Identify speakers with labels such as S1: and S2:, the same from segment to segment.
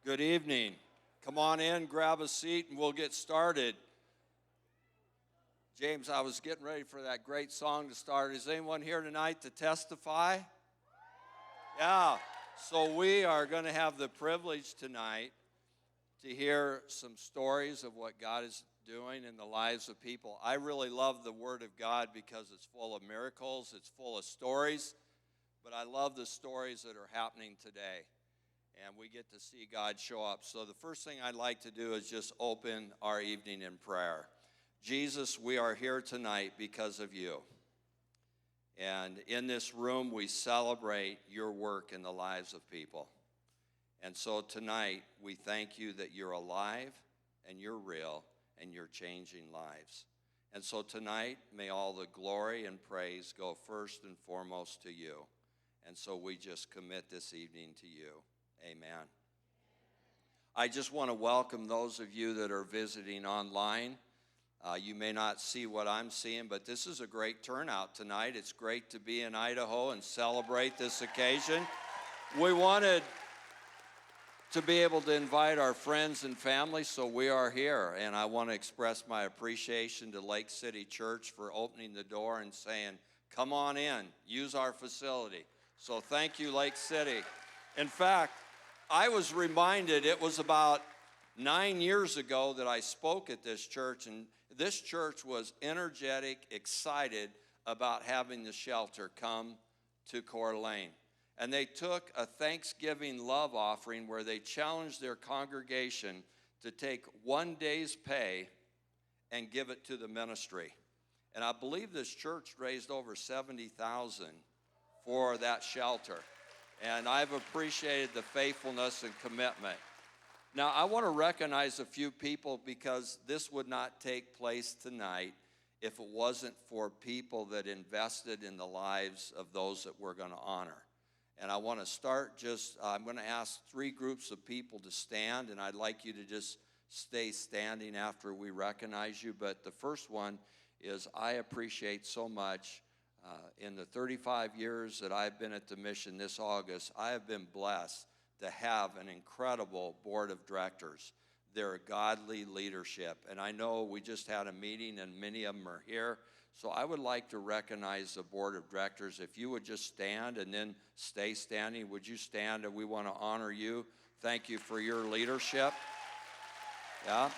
S1: Good evening. Come on in, grab a seat, and we'll get started. James, I was getting ready for that great song to start. Is anyone here tonight to testify? Yeah. So we are going to have the privilege tonight to hear some stories of what God is doing in the lives of people. I really love the Word of God because it's full of miracles, it's full of stories, but I love the stories that are happening today. And we get to see God show up. So the first thing I'd like to do is just open our evening in prayer. Jesus, we are here tonight because of you. And in this room, we celebrate your work in the lives of people. And so tonight, we thank you that you're alive and you're real and you're changing lives. And so tonight, may all the glory and praise go first and foremost to you. And so we just commit this evening to you. Amen. I just want to welcome those of you that are visiting online. You may not see what I'm seeing, but this is a great turnout tonight. It's great to be in Idaho and celebrate this occasion. We wanted to be able to invite our friends and family, so we are here. And I want to express my appreciation to Lake City Church for opening the door and saying, come on in, use our facility. So thank you, Lake City. In fact, I was reminded it was about 9 years ago that I spoke at this church, and this church was energetic, excited about having the shelter come to Coeur d'Alene. And they took a Thanksgiving love offering where they challenged their congregation to take 1 day's pay and give it to the ministry. And I believe this church raised over $70,000 for that shelter. And I've appreciated the faithfulness and commitment. Now, I want to recognize a few people because this would not take place tonight if it wasn't for people that invested in the lives of those that we're going to honor. And I want to start I'm going to ask 3 groups of people to stand, and I'd like you to just stay standing after we recognize you. But the first one is I appreciate so much. In the 35 years that I've been at the mission this August, I have been blessed to have an incredible board of directors. They're a godly leadership. And I know we just had a meeting and many of them are here. So I would like to recognize the board of directors. If you would just stand and then stay standing, would you stand? And we want to honor you. Thank you for your leadership. Yeah.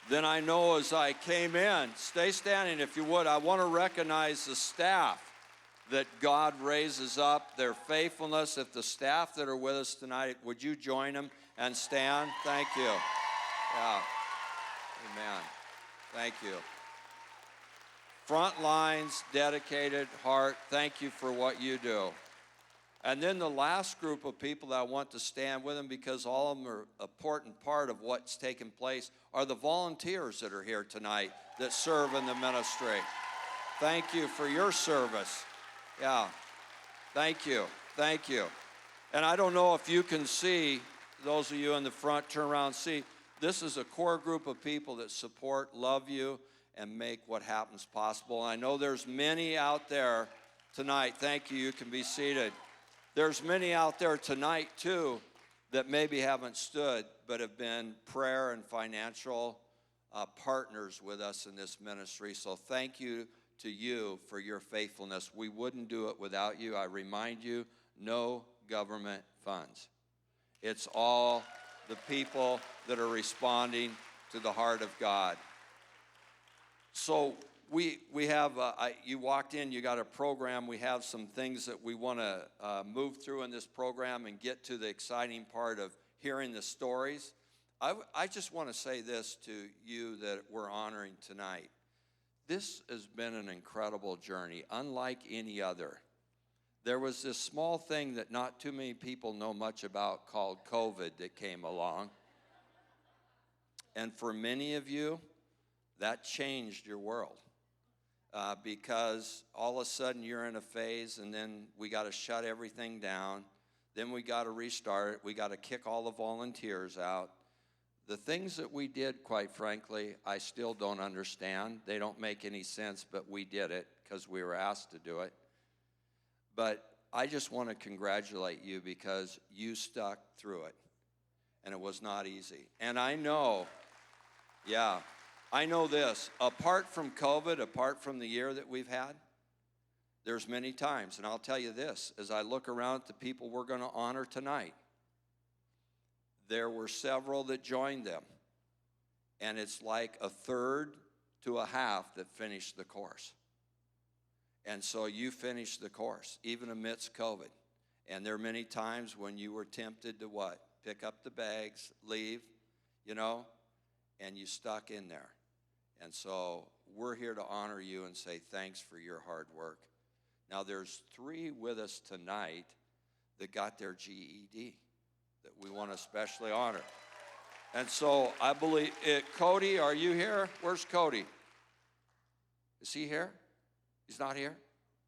S1: Then I know as I came in, stay standing if you would, I want to recognize the staff that God raises up, their faithfulness. If the staff that are with us tonight, would you join them and stand? Thank you. Yeah. Amen. Thank you. Front lines, dedicated heart, thank you for what you do. And then the last group of people that I want to stand with them because all of them are an important part of what's taking place are the volunteers that are here tonight that serve in the ministry. Thank you for your service. Yeah, thank you, thank you. And I don't know if you can see, those of you in the front, turn around and see, this is a core group of people that support, love you, and make what happens possible. And I know there's many out there tonight. Thank you, you can be seated. There's many out there tonight, too, that maybe haven't stood but have been prayer and financial partners with us in this ministry. So thank you to you for your faithfulness. We wouldn't do it without you. I remind you, no government funds. It's all the people that are responding to the heart of God. So we have, you walked in, you got a program. We have some things that we want to move through in this program and get to the exciting part of hearing the stories. I just want to say this to you that we're honoring tonight. This has been an incredible journey, unlike any other. There was this small thing that not too many people know much about called COVID that came along. And for many of you, that changed your world. Because all of a sudden you're in a phase and then we got to shut everything down. Then we got to restart it. We got to kick all the volunteers out. The things that we did, quite frankly, I still don't understand. They don't make any sense, but we did it because we were asked to do it. But I just want to congratulate you because you stuck through it. and it was not easy. And I know, I know this, apart from COVID, apart from the year that we've had, there's many times, and I'll tell you this, as I look around at the people we're going to honor tonight, there were several that joined them, and it's like a third to a half that finished the course. And so you finished the course, even amidst COVID. And there are many times when you were tempted to what? Pick up the bags, leave, and you stuck in there. And so we're here to honor you and say thanks for your hard work. Now there's 3 with us tonight that got their GED that we want to especially honor. And so I believe, Cody, are you here? Where's Cody? Is he here? He's not here?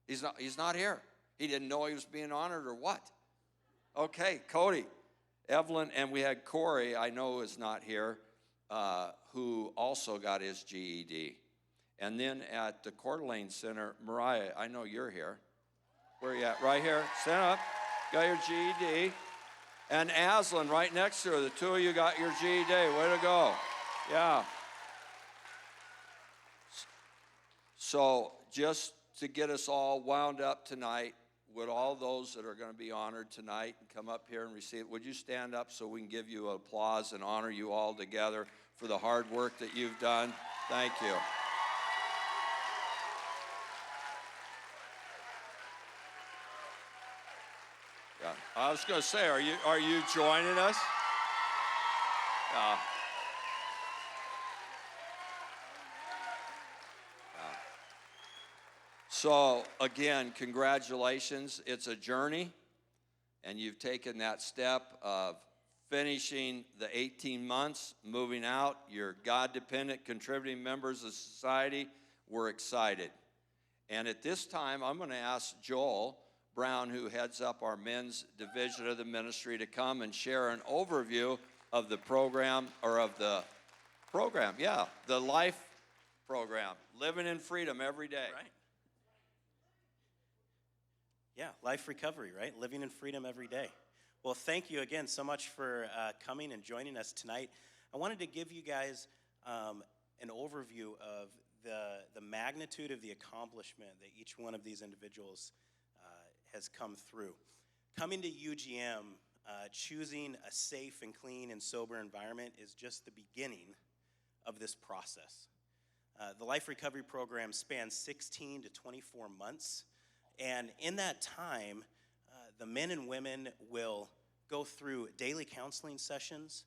S1: He's not here. He didn't know he was being honored or what? Okay, Cody, Evelyn, and we had Corey, I know is not here, who also got his GED. And then at the Coeur d'Alene Center, Mariah, I know you're here. Where are you at? Right here. Stand up. Got your GED. And Aslan, right next to her, the 2 of you got your GED. Way to go. Yeah. So just to get us all wound up tonight, would all those that are going to be honored tonight and come up here and receive it, would you stand up so we can give you applause and honor you all together for the hard work that you've done? Thank you. Yeah, I was going to say, are you joining us? Yeah. So, again, congratulations. It's a journey, and you've taken that step of finishing the 18 months, moving out. You're God-dependent, contributing members of society. We're excited. And at this time, I'm going to ask Joel Brown, who heads up our men's division of the ministry, to come and share an overview of the program, the life program, living in freedom every day.
S2: Right. Yeah, life recovery, right? Living in freedom every day. Well, thank you again so much for coming and joining us tonight. I wanted to give you guys an overview of the magnitude of the accomplishment that each one of these individuals has come through. Coming to UGM, choosing a safe and clean and sober environment is just the beginning of this process. The Life Recovery Program spans 16 to 24 months. And in that time, the men and women will go through daily counseling sessions.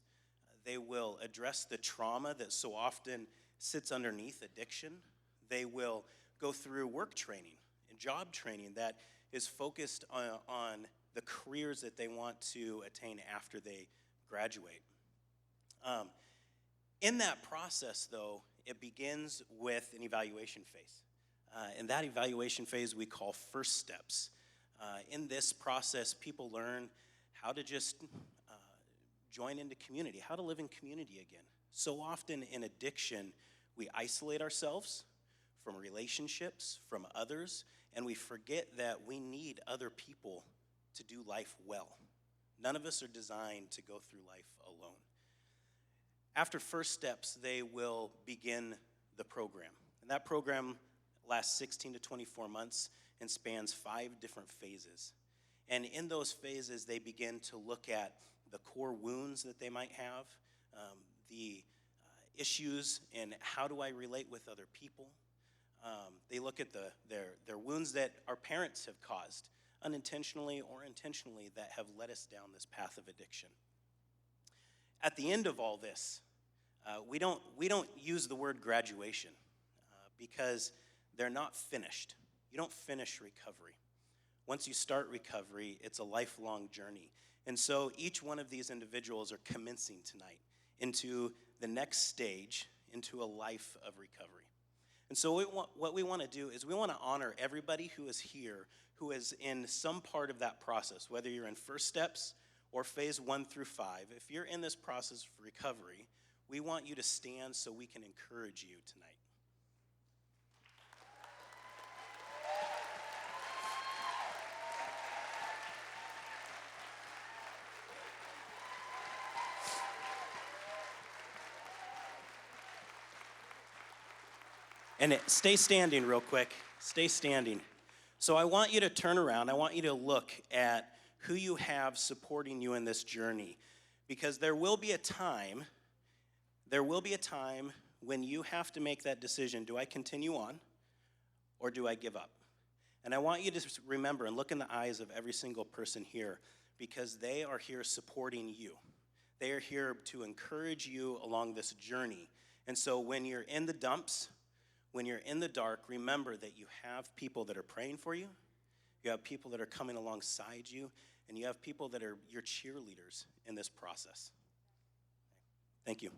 S2: They will address the trauma that so often sits underneath addiction. They will go through work training and job training that is focused on the careers that they want to attain after they graduate. In that process, though, it begins with an evaluation phase. And that evaluation phase we call first steps. In this process, people learn how to just join into community, how to live in community again. So often in addiction, we isolate ourselves from relationships, from others, and we forget that we need other people to do life well. None of us are designed to go through life alone. After first steps, they will begin the program. And that program lasts 16 to 24 months and spans 5 different phases. And in those phases, they begin to look at the core wounds that they might have, the issues and how do I relate with other people. They look at their wounds that our parents have caused, unintentionally or intentionally, that have led us down this path of addiction. At the end of all this, we don't use the word graduation because they're not finished. You don't finish recovery. Once you start recovery, it's a lifelong journey. And so each one of these individuals are commencing tonight into the next stage, into a life of recovery. And so what we want to do is we want to honor everybody who is here, who is in some part of that process, whether you're in first steps or phase 1 through 5. If you're in this process of recovery, we want you to stand so we can encourage you tonight. And stay standing real quick. Stay standing. So I want you to turn around. I want you to look at who you have supporting you in this journey. Because there will be a time when you have to make that decision. Do I continue on or do I give up? And I want you to remember and look in the eyes of every single person here, because they are here supporting you. They are here to encourage you along this journey. And so when you're in the dumps, when you're in the dark, remember that you have people that are praying for you, you have people that are coming alongside you, and you have people that are your cheerleaders in this process. Thank you.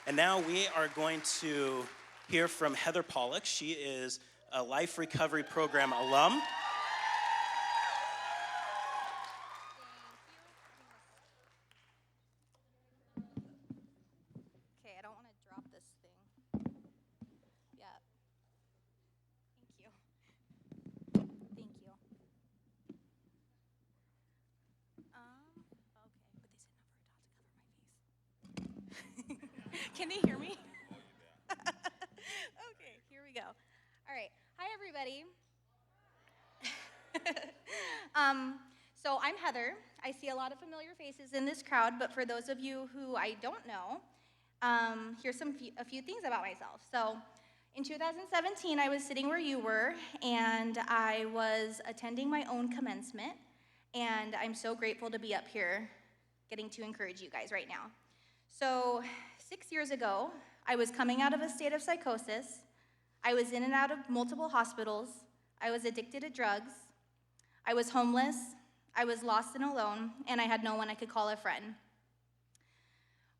S2: And now we are going to hear from Heather Pollock. She is a Life Recovery Program alum.
S3: Okay, I don't want to drop this thing. Yeah. Thank you. Thank you. Okay, but they said not for a dot to cover my face. Can they hear me? Okay, here we go. All right. Hi, everybody. So I'm Heather. I see a lot of familiar faces in this crowd, but for those of you who I don't know, here's a few things about myself. So in 2017, I was sitting where you were, and I was attending my own commencement, and I'm so grateful to be up here getting to encourage you guys right now. So 6 years ago, I was coming out of a state of psychosis. I was in and out of multiple hospitals. I was addicted to drugs. I was homeless. I was lost and alone, and I had no one I could call a friend.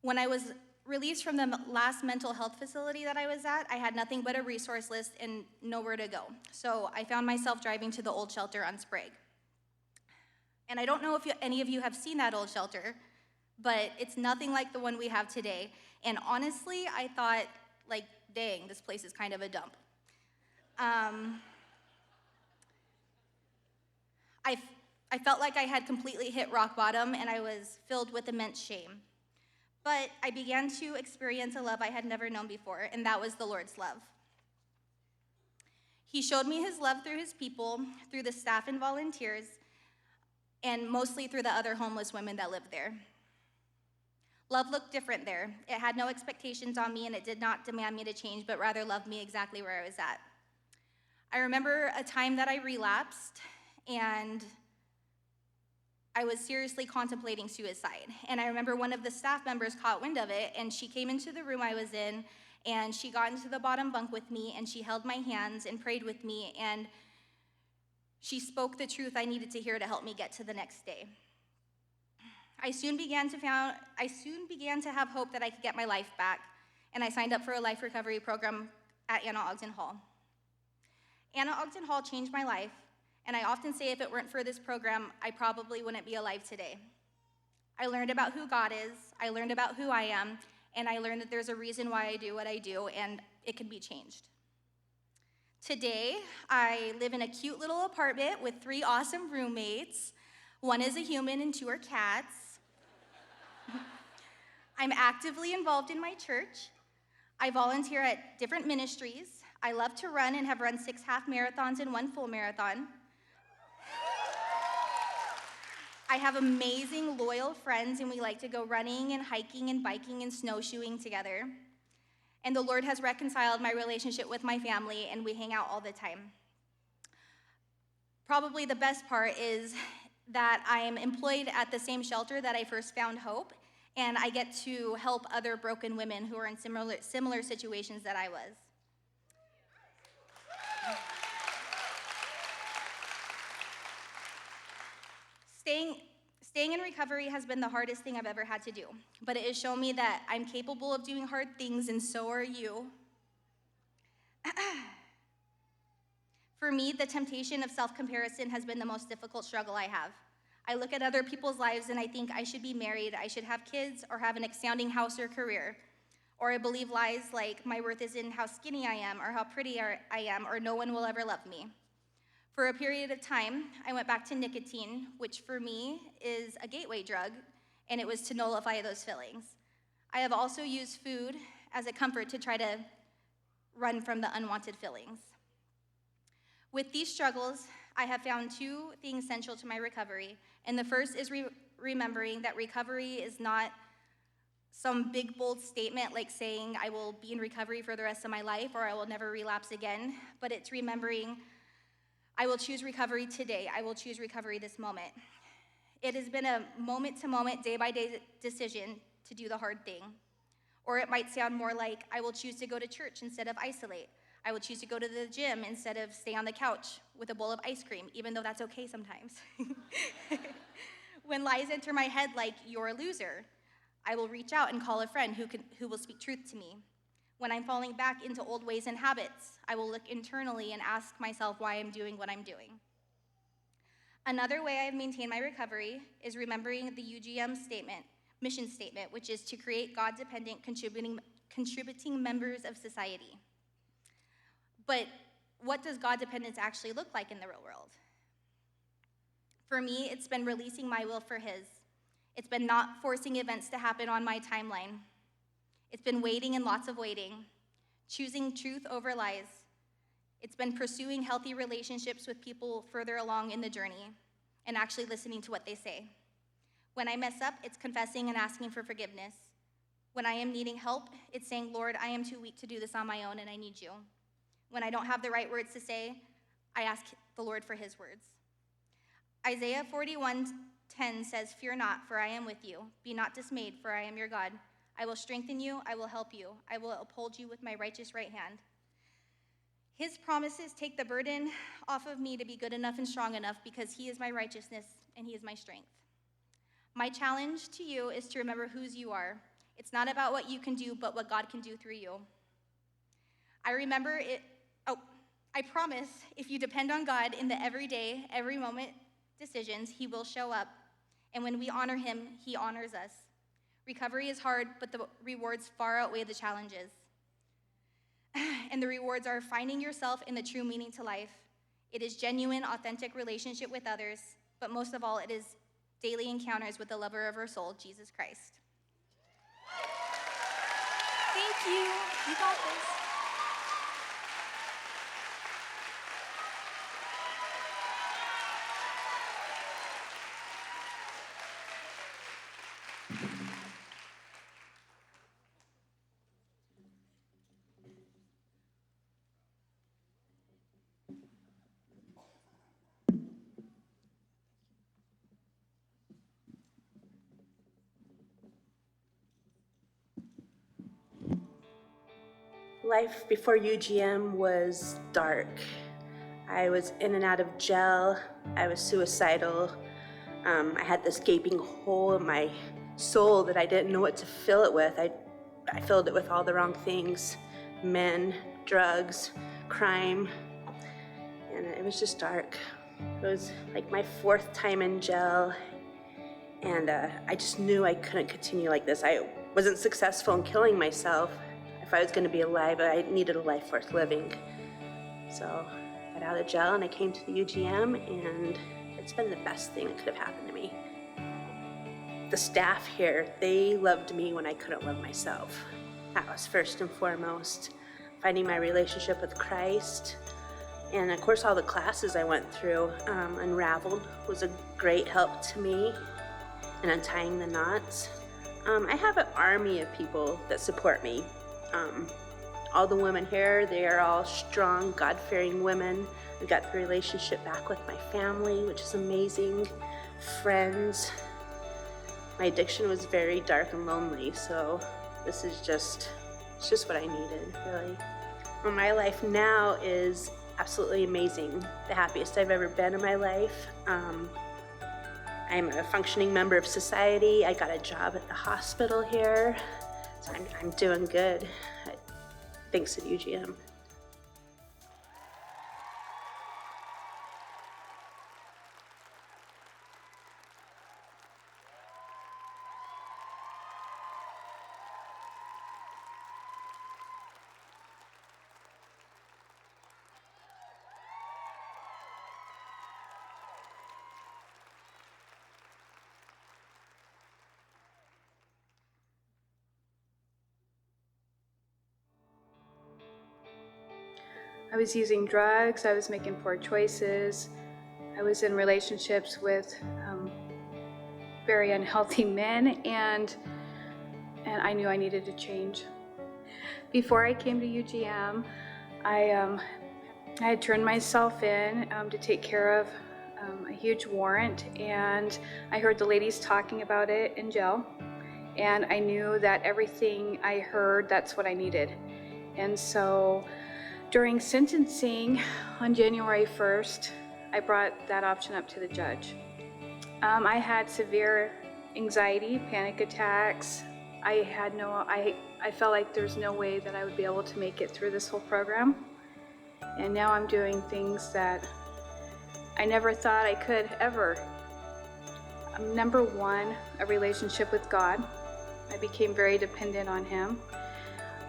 S3: When I was released from the last mental health facility that I was at, I had nothing but a resource list and nowhere to go. So I found myself driving to the old shelter on Sprague. And I don't know if any of you have seen that old shelter, but it's nothing like the one we have today. And honestly, I thought, like, dang, this place is kind of a dump. I felt like I had completely hit rock bottom, and I was filled with immense shame. But I began to experience a love I had never known before, and that was the Lord's love. He showed me his love through his people, through the staff and volunteers, and mostly through the other homeless women that lived there. Love looked different there. It had no expectations on me, and it did not demand me to change, but rather loved me exactly where I was at. I remember a time that I relapsed, and I was seriously contemplating suicide. And I remember one of the staff members caught wind of it, and she came into the room I was in, and she got into the bottom bunk with me, and she held my hands and prayed with me, and she spoke the truth I needed to hear to help me get to the next day. I soon began to have hope that I could get my life back, and I signed up for a life recovery program at Anna Ogden Hall. Anna Ogden Hall changed my life, and I often say if it weren't for this program, I probably wouldn't be alive today. I learned about who God is, I learned about who I am, and I learned that there's a reason why I do what I do, and it can be changed. Today, I live in a cute little apartment with 3 awesome roommates. 1 is a human and 2 are cats. I'm actively involved in my church. I volunteer at different ministries. I love to run and have run 6 half marathons and 1 full marathon. I have amazing, loyal friends, and we like to go running and hiking and biking and snowshoeing together. And the Lord has reconciled my relationship with my family, and we hang out all the time. Probably the best part is that I am employed at the same shelter that I first found hope, and I get to help other broken women who are in similar situations that I was. Staying in recovery has been the hardest thing I've ever had to do, but it has shown me that I'm capable of doing hard things, and so are you. For me, the temptation of self-comparison has been the most difficult struggle I have. I look at other people's lives and I think I should be married, I should have kids, or have an astounding house or career. Or I believe lies like my worth is in how skinny I am, or how pretty I am, or no one will ever love me. For a period of time, I went back to nicotine, which for me is a gateway drug, and it was to nullify those feelings. I have also used food as a comfort to try to run from the unwanted feelings. With these struggles, I have found two things essential to my recovery. And the first is remembering that recovery is not some big, bold statement like saying I will be in recovery for the rest of my life or I will never relapse again, but it's remembering I will choose recovery today. I will choose recovery this moment. It has been a moment-to-moment, day-by-day decision to do the hard thing. Or it might sound more like I will choose to go to church instead of isolate. I will choose to go to the gym instead of stay on the couch with a bowl of ice cream, even though that's okay sometimes. When lies enter my head like, you're a loser, I will reach out and call a friend who will speak truth to me. When I'm falling back into old ways and habits, I will look internally and ask myself why I'm doing what I'm doing. Another way I've maintained my recovery is remembering the UGM mission statement, which is to create God-dependent, contributing members of society. But what does God-dependence actually look like in the real world? For me, it's been releasing my will for His. It's been not forcing events to happen on my timeline. It's been waiting and lots of waiting, choosing truth over lies. It's been pursuing healthy relationships with people further along in the journey and actually listening to what they say. When I mess up, it's confessing and asking for forgiveness. When I am needing help, it's saying, Lord, I am too weak to do this on my own and I need you. When I don't have the right words to say, I ask the Lord for His words. Isaiah 41:10 says, fear not, for I am with you. Be not dismayed, for I am your God. I will strengthen you, I will help you. I will uphold you with my righteous right hand. His promises take the burden off of me to be good enough and strong enough because He is my righteousness and He is my strength. My challenge to you is to remember whose you are. It's not about what you can do, but what God can do through you. I promise if you depend on God in the everyday, every moment decisions, He will show up. And when we honor Him, He honors us. Recovery is hard, but the rewards far outweigh the challenges. And the rewards are finding yourself in the true meaning to life. It is genuine, authentic relationship with others, but most of all, it is daily encounters with the lover of our soul, Jesus Christ. Thank you. You got this.
S4: Life before UGM was dark. I was in and out of jail. I was suicidal. I had this gaping hole in my soul that I didn't know what to fill it with. I filled it with all the wrong things: men, drugs, crime, and it was just dark. It was like my 4th time in jail, and I just knew I couldn't continue like this. I wasn't successful in killing myself. If I was going to be alive, I needed a life worth living. So I got out of jail and I came to the UGM, and it's been the best thing that could have happened to me. The staff here, they loved me when I couldn't love myself. That was first and foremost. Finding my relationship with Christ, and of course all the classes I went through. Unraveled was a great help to me in untying the knots. I have an army of people that support me. All the women here, they are all strong, God-fearing women. I got the relationship back with my family, which is amazing. Friends. My addiction was very dark and lonely, so this is just what I needed, really. Well, my life now is absolutely amazing. The happiest I've ever been in my life. I'm a functioning member of society. I got a job at the hospital here. So I'm doing good, thanks to UGM. I was using drugs, I was making poor choices, I was in relationships with very unhealthy men, and I knew I needed to change. Before I came to UGM, I had turned myself in to take care of a huge warrant, and I heard the ladies talking about it in jail, and I knew that everything I heard, that's what I needed. And so during sentencing on January 1st, I brought that option up to the judge. I had severe anxiety, panic attacks. I felt like there's no way that I would be able to make it through this whole program. And now I'm doing things that I never thought I could ever. Number one, a relationship with God. I became very dependent on Him.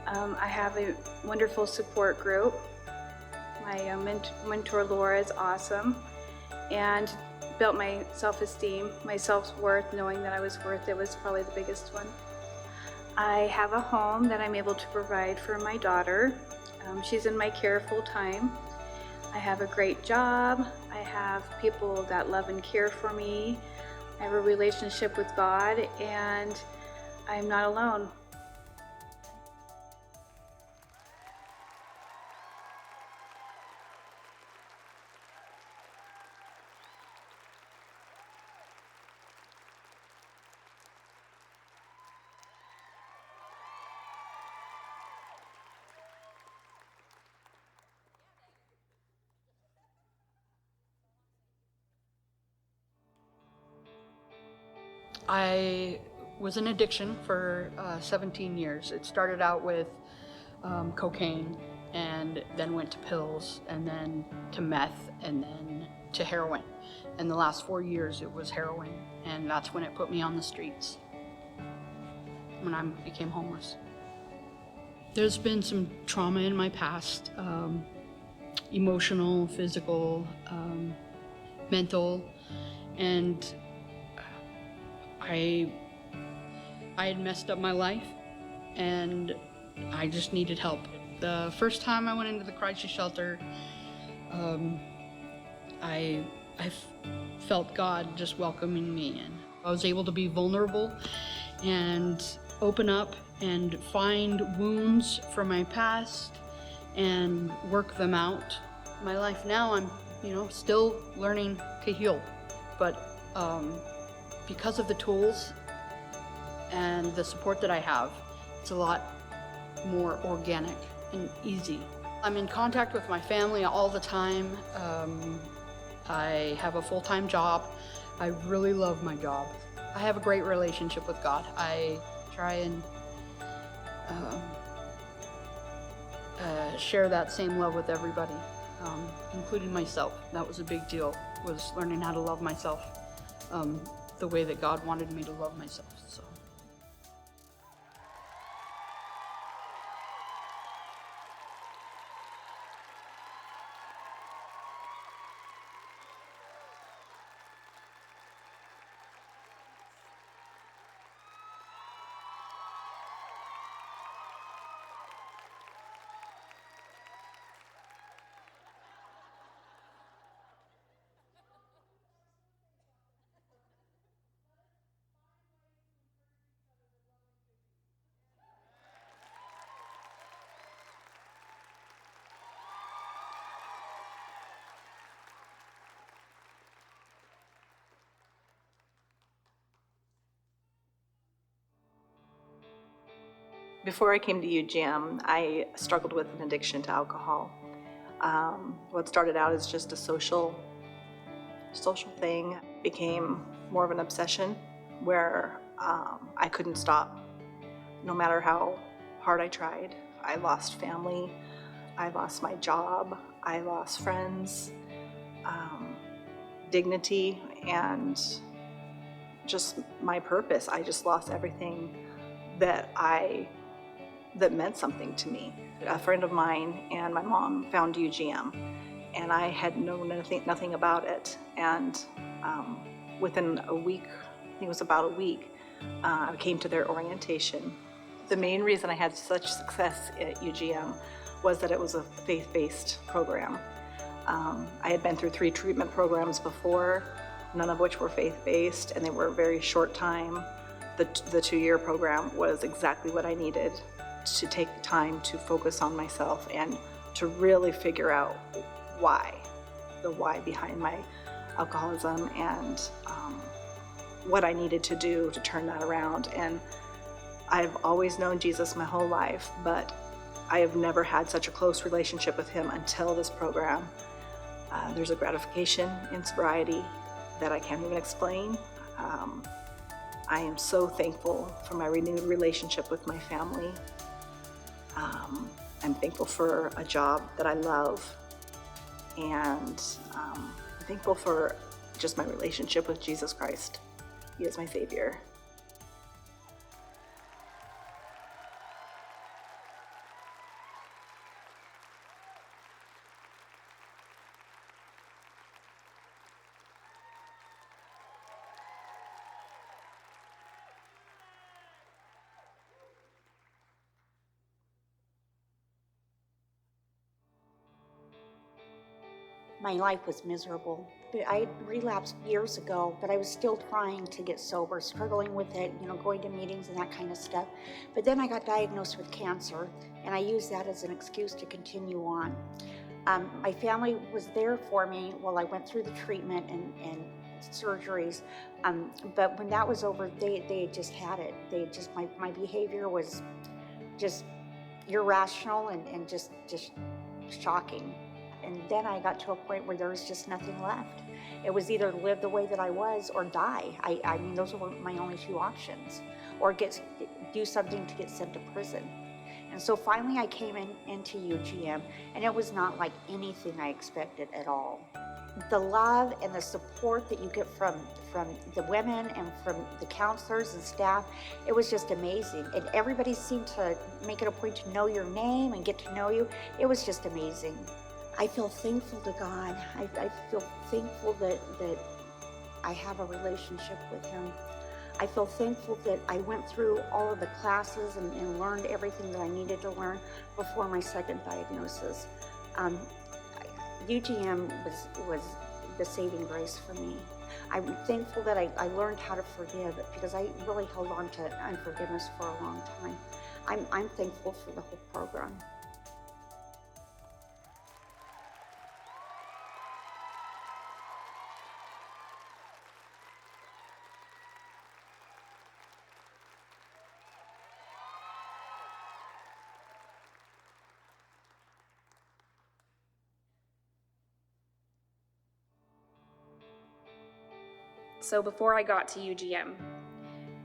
S4: I have a wonderful support group. My mentor Laura is awesome, and built my self-esteem, my self-worth, knowing that I was worth it was probably the biggest one. I have a home that I'm able to provide for my daughter. She's in my care full time. I have a great job. I have people that love and care for me. I have a relationship with God, and I'm not alone.
S5: I was in addiction for 17 years. It started out with cocaine, and then went to pills, and then to meth, and then to heroin. And the last 4 years it was heroin, and that's when it put me on the streets, when I became homeless. There's been some trauma in my past, emotional, physical, mental, and I had messed up my life, and I just needed help. The first time I went into the crisis shelter, I felt God just welcoming me in. I was able to be vulnerable and open up and find wounds from my past and work them out. My life now, I'm still learning to heal, but because of the tools and the support that I have, it's a lot more organic and easy. I'm in contact with my family all the time. I have a full-time job. I really love my job. I have a great relationship with God. I try and share that same love with everybody, including myself. That was a big deal, was learning how to love myself the way that God wanted me to love myself. So.
S6: Before I came to UGM, I struggled with an addiction to alcohol. What started out as just a social thing became more of an obsession where I couldn't stop. No matter how hard I tried, I lost family, I lost my job, I lost friends, dignity, and just my purpose. I just lost everything that meant something to me. A friend of mine and my mom found UGM, and I had known nothing about it. And within a week, I think it was about a week, I came to their orientation. The main reason I had such success at UGM was that it was a faith-based program. I had been through 3 treatment programs before, none of which were faith-based, and they were a very short time. The 2-year program was exactly what I needed to take time to focus on myself and to really figure out the why behind my alcoholism and what I needed to do to turn that around. And I've always known Jesus my whole life, but I have never had such a close relationship with him until this program. There's a gratification in sobriety that I can't even explain. I am so thankful for my renewed relationship with my family. I'm thankful for a job that I love, and I'm thankful for just my relationship with Jesus Christ. He is my Savior.
S7: My life was miserable. I relapsed years ago, but I was still trying to get sober, struggling with it, going to meetings and that kind of stuff. But then I got diagnosed with cancer, and I used that as an excuse to continue on. My family was there for me while I went through the treatment and surgeries. But when that was over, they just had it. My behavior was just irrational and just shocking. And then I got to a point where there was just nothing left. It was either live the way that I was or die. I mean, those were my only 2 options, or do something to get sent to prison. And so finally I came into UGM, and it was not like anything I expected at all. The love and the support that you get from the women and from the counselors and staff, it was just amazing. And everybody seemed to make it a point to know your name and get to know you. It was just amazing. I feel thankful to God. I feel thankful that I have a relationship with him. I feel thankful that I went through all of the classes and learned everything that I needed to learn before my second diagnosis. UGM was the saving grace for me. I'm thankful that I learned how to forgive, because I really held on to unforgiveness for a long time. I'm thankful for the whole program.
S8: So before I got to UGM,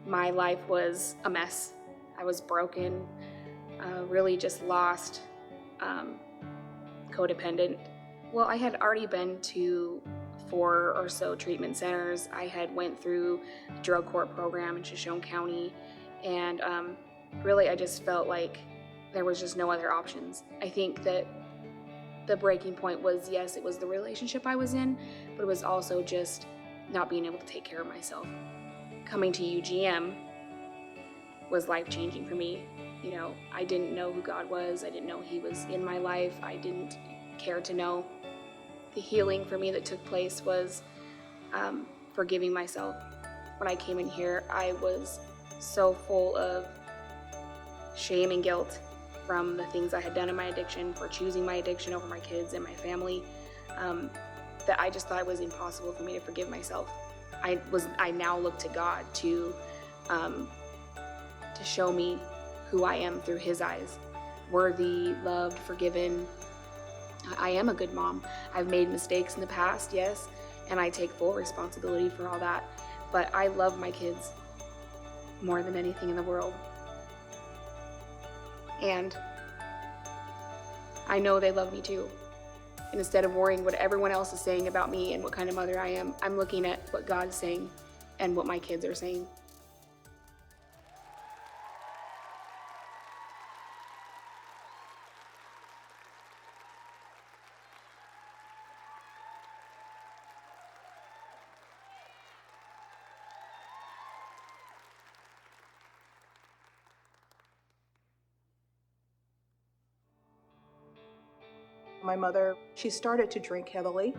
S8: my life was a mess. I was broken, really just lost, codependent. Well, I had already been to 4 or so treatment centers. I had went through the drug court program in Shoshone County, and really I just felt like there was just no other options. I think that the breaking point was, yes, it was the relationship I was in, but it was also just not being able to take care of myself. Coming to UGM was life-changing for me. I didn't know who God was. I didn't know he was in my life. I didn't care to know. The healing for me that took place was forgiving myself. When I came in here, I was so full of shame and guilt from the things I had done in my addiction, for choosing my addiction over my kids and my family, that I just thought it was impossible for me to forgive myself. I now look to God to show me who I am through his eyes. Worthy, loved, forgiven. I am a good mom. I've made mistakes in the past, yes, and I take full responsibility for all that. But I love my kids more than anything in the world. And I know they love me too. And instead of worrying what everyone else is saying about me and what kind of mother I am, I'm looking at what God is saying and what my kids are saying.
S6: My mother, she started to drink heavily,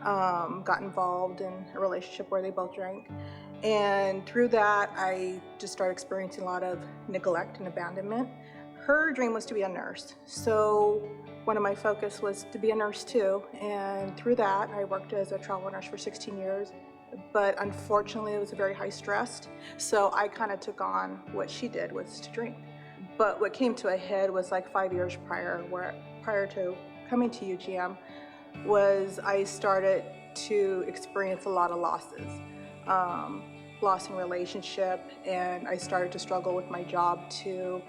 S6: got involved in a relationship where they both drank. And through that, I just started experiencing a lot of neglect and abandonment. Her dream was to be a nurse. So one of my focus was to be a nurse too. And through that, I worked as a travel nurse for 16 years. But unfortunately, it was very high stressed. So I kind of took on what she did, was to drink. But what came to a head was like 5 years prior to coming to UGM, was I started to experience a lot of losses. Loss in relationship, and I started to struggle with my job too.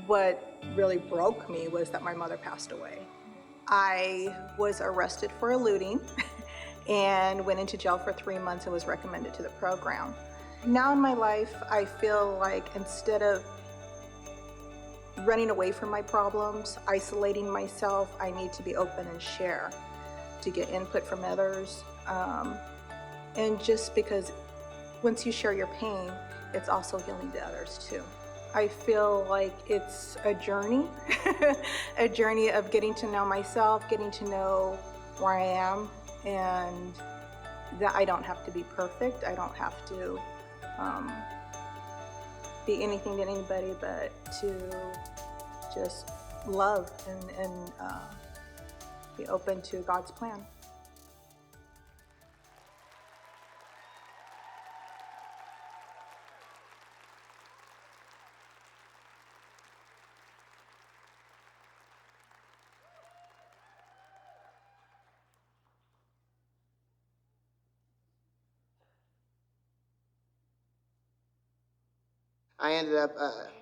S6: What really broke me was that my mother passed away. I was arrested for eluding and went into jail for 3 months and was recommended to the program. Now in my life, I feel like instead of running away from my problems, isolating myself, I need to be open and share, to get input from others. And just because once you share your pain, it's also healing to others too. I feel like it's a journey, a journey of getting to know myself, getting to know where I am, and that I don't have to be perfect. I don't have to be anything to anybody, but to just love and be open to God's plan.
S9: I ended up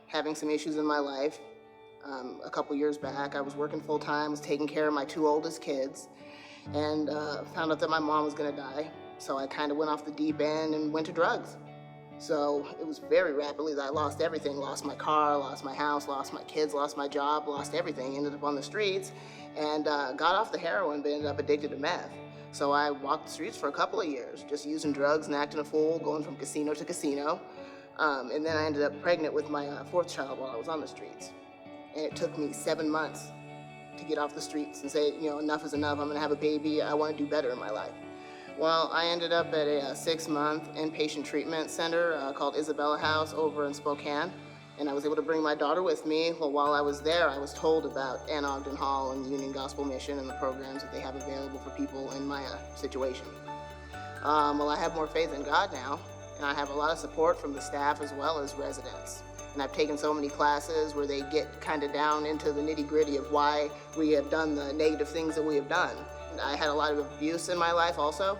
S9: having some issues in my life. A couple years back, I was working full time, was taking care of my 2 oldest kids, and found out that my mom was gonna die. So I kind of went off the deep end and went to drugs. So it was very rapidly that I lost everything. Lost my car, lost my house, lost my kids, lost my job, lost everything. Ended up on the streets and got off the heroin, but ended up addicted to meth. So I walked the streets for a couple of years, just using drugs and acting a fool, going from casino to casino. And then I ended up pregnant with my 4th child while I was on the streets. And it took me 7 months to get off the streets and say, you know, enough is enough, I'm gonna have a baby, I wanna do better in my life. Well, I ended up at a 6-month inpatient treatment center called Isabella House over in Spokane. And I was able to bring my daughter with me. Well, while I was there, I was told about Ann Ogden Hall and the Union Gospel Mission and the programs that they have available for people in my situation. Well, I have more faith in God now, and I have a lot of support from the staff as well as residents. And I've taken so many classes where they get kind of down into the nitty-gritty of why we have done the negative things that we have done. And I had a lot of abuse in my life also,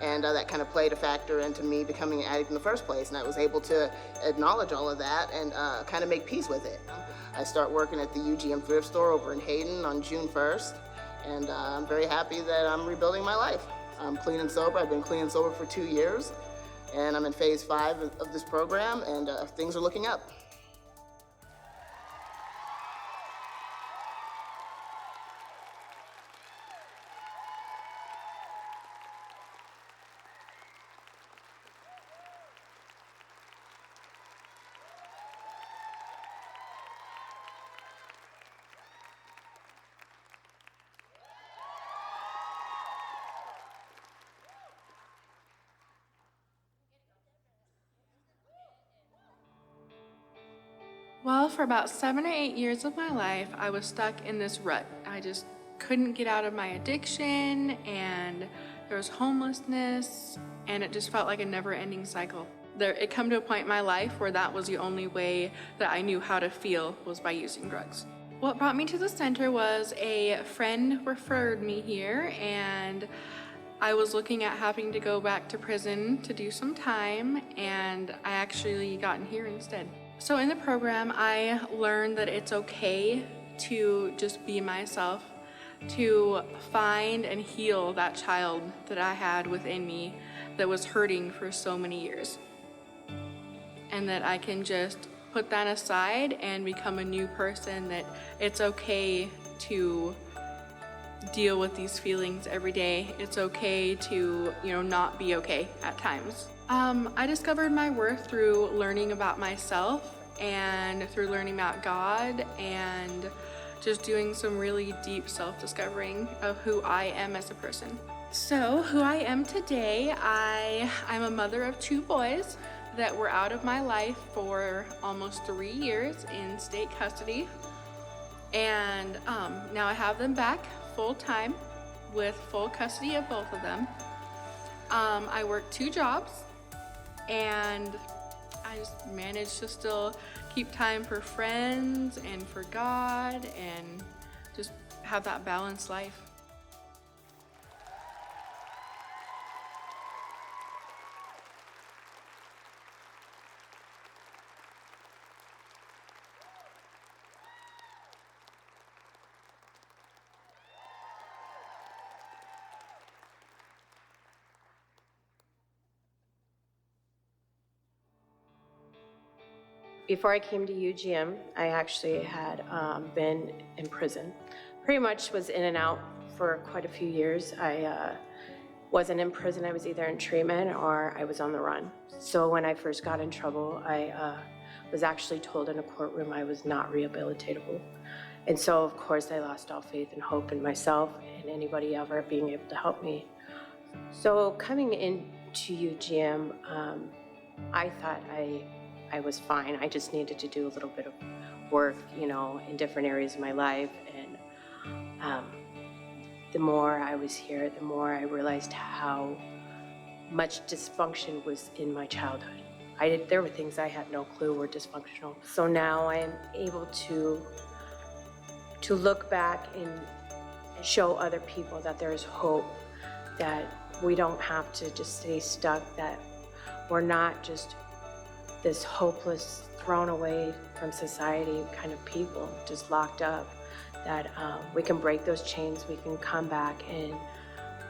S9: and that kind of played a factor into me becoming an addict in the first place. And I was able to acknowledge all of that and kind of make peace with it. I start working at the UGM thrift store over in Hayden on June 1st, and I'm very happy that I'm rebuilding my life. I'm clean and sober. I've been clean and sober for 2 years, and I'm in phase 5 of this program, and things are looking up.
S10: Well, for about 7 or 8 years of my life, I was stuck in this rut. I just couldn't get out of my addiction, and there was homelessness, and it just felt like a never-ending cycle. It come to a point in my life where that was the only way that I knew how to feel, was by using drugs. What brought me to the center was a friend referred me here, and I was looking at having to go back to prison to do some time, and I actually got in here instead. So in the program, I learned that it's okay to just be myself, to find and heal that child that I had within me that was hurting for so many years. And that I can just put that aside and become a new person, that it's okay to deal with these feelings every day. It's okay to, not be okay at times. I discovered my worth through learning about myself and through learning about God and just doing some really deep self-discovering of who I am as a person. So, who I am today, I'm a mother of 2 boys that were out of my life for almost 3 years in state custody. And now I have them back full-time with full custody of both of them. I work 2 jobs, and I just manage to still keep time for friends and for God and just have that balanced life.
S11: Before I came to UGM, I actually had been in prison. Pretty much was in and out for quite a few years. I wasn't in prison, I was either in treatment or I was on the run. So when I first got in trouble, I was actually told in a courtroom I was not rehabilitatable. And so of course I lost all faith and hope in myself and anybody ever being able to help me. So coming into UGM, I thought I was fine. I just needed to do a little bit of work, in different areas of my life. And the more I was here, the more I realized how much dysfunction was in my childhood. There were things I had no clue were dysfunctional. So now I am able to look back and show other people that there is hope, that we don't have to just stay stuck, that we're not just this hopeless, thrown away from society kind of people, just locked up, that we can break those chains, we can come back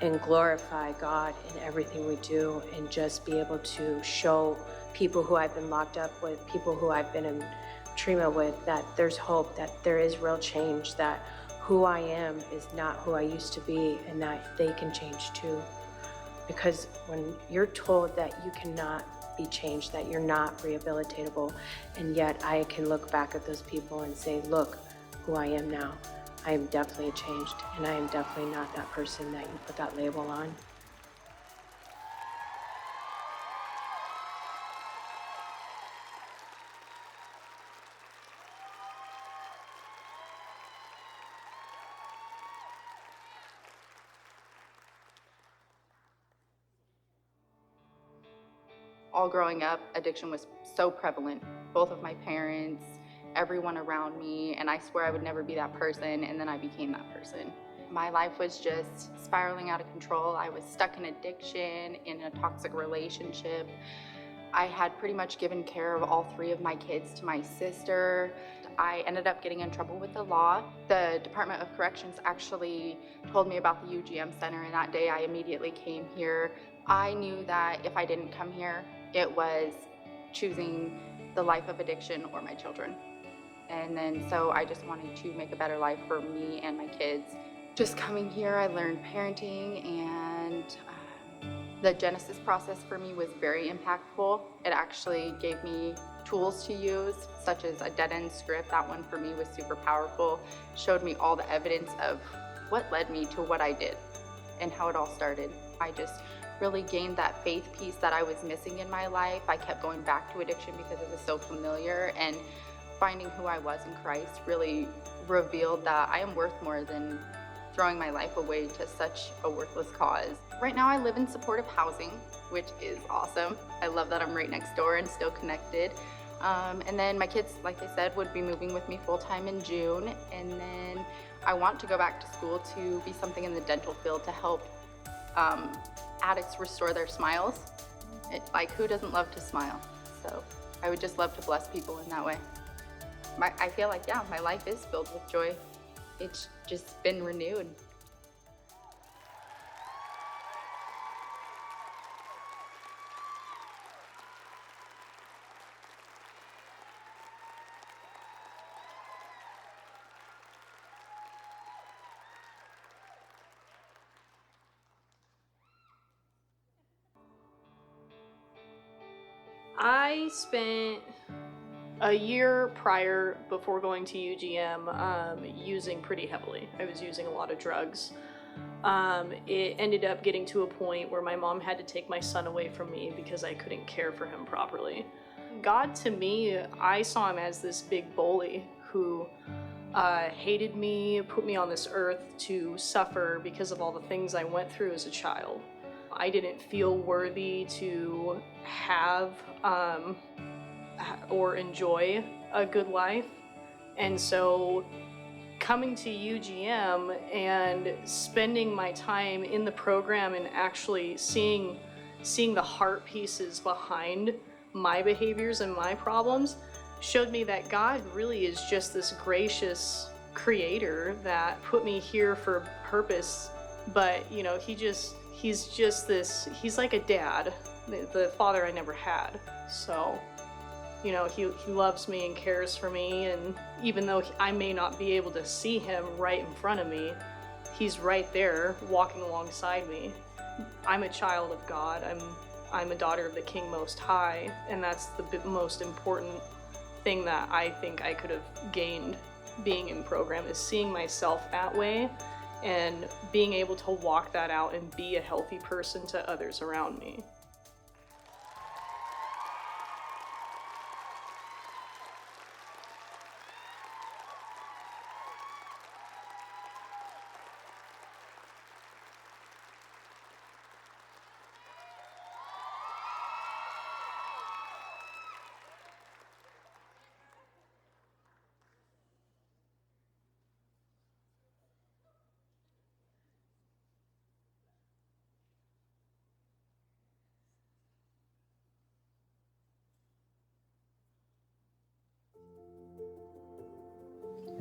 S11: and glorify God in everything we do, and just be able to show people who I've been locked up with, people who I've been in treatment with, that there's hope, that there is real change, that who I am is not who I used to be, and that they can change too. Because when you're told that you cannot be changed, that you're not rehabilitatable, and yet I can look back at those people and say, look who I am now. I am definitely changed, and I am definitely not that person that you put that label on.
S12: All growing up, addiction was so prevalent. Both of my parents, everyone around me, and I swear I would never be that person, and then I became that person. My life was just spiraling out of control. I was stuck in addiction, in a toxic relationship. I had pretty much given care of all 3 of my kids to my sister. I ended up getting in trouble with the law. The Department of Corrections actually told me about the UGM Center, and that day I immediately came here. I knew that if I didn't come here, it was choosing the life of addiction or my children. And then so I just wanted to make a better life for me and my kids. Just coming here, I learned parenting, and the Genesis process for me was very impactful. It actually gave me tools to use, such as a dead-end script. That one for me was super powerful. Showed me all the evidence of what led me to what I did and how it all started. I just really gained that faith piece that I was missing in my life. I kept going back to addiction because it was so familiar, and finding who I was in Christ really revealed that I am worth more than throwing my life away to such a worthless cause. Right now I live in supportive housing, which is awesome. I love that I'm right next door and still connected. And then my kids, like I said, would be moving with me full-time in June. And then I want to go back to school to be something in the dental field to help addicts restore their smiles. Like, who doesn't love to smile? So I would just love to bless people in that way. I feel like, yeah, my life is filled with joy. It's just been renewed.
S13: I spent A year prior, before going to UGM, using pretty heavily. I was using a lot of drugs. It ended up getting to a point where my mom had to take my son away from me because I couldn't care for him properly. God, to me, I saw him as this big bully who hated me, put me on this earth to suffer because of all the things I went through as a child. I didn't feel worthy to have or enjoy a good life. And so coming to UGM and spending my time in the program and actually seeing the heart pieces behind my behaviors and my problems showed me that God really is just this gracious creator that put me here for a purpose. But, you know, he's like a dad, the father I never had. So, you know, he loves me and cares for me, and even though I may not be able to see him right in front of me, he's right there walking alongside me. I'm a child of God. I'm a daughter of the King Most High, and that's the most important thing that I think I could have gained being in program, is seeing myself that way and being able to walk that out and be a healthy person to others around me.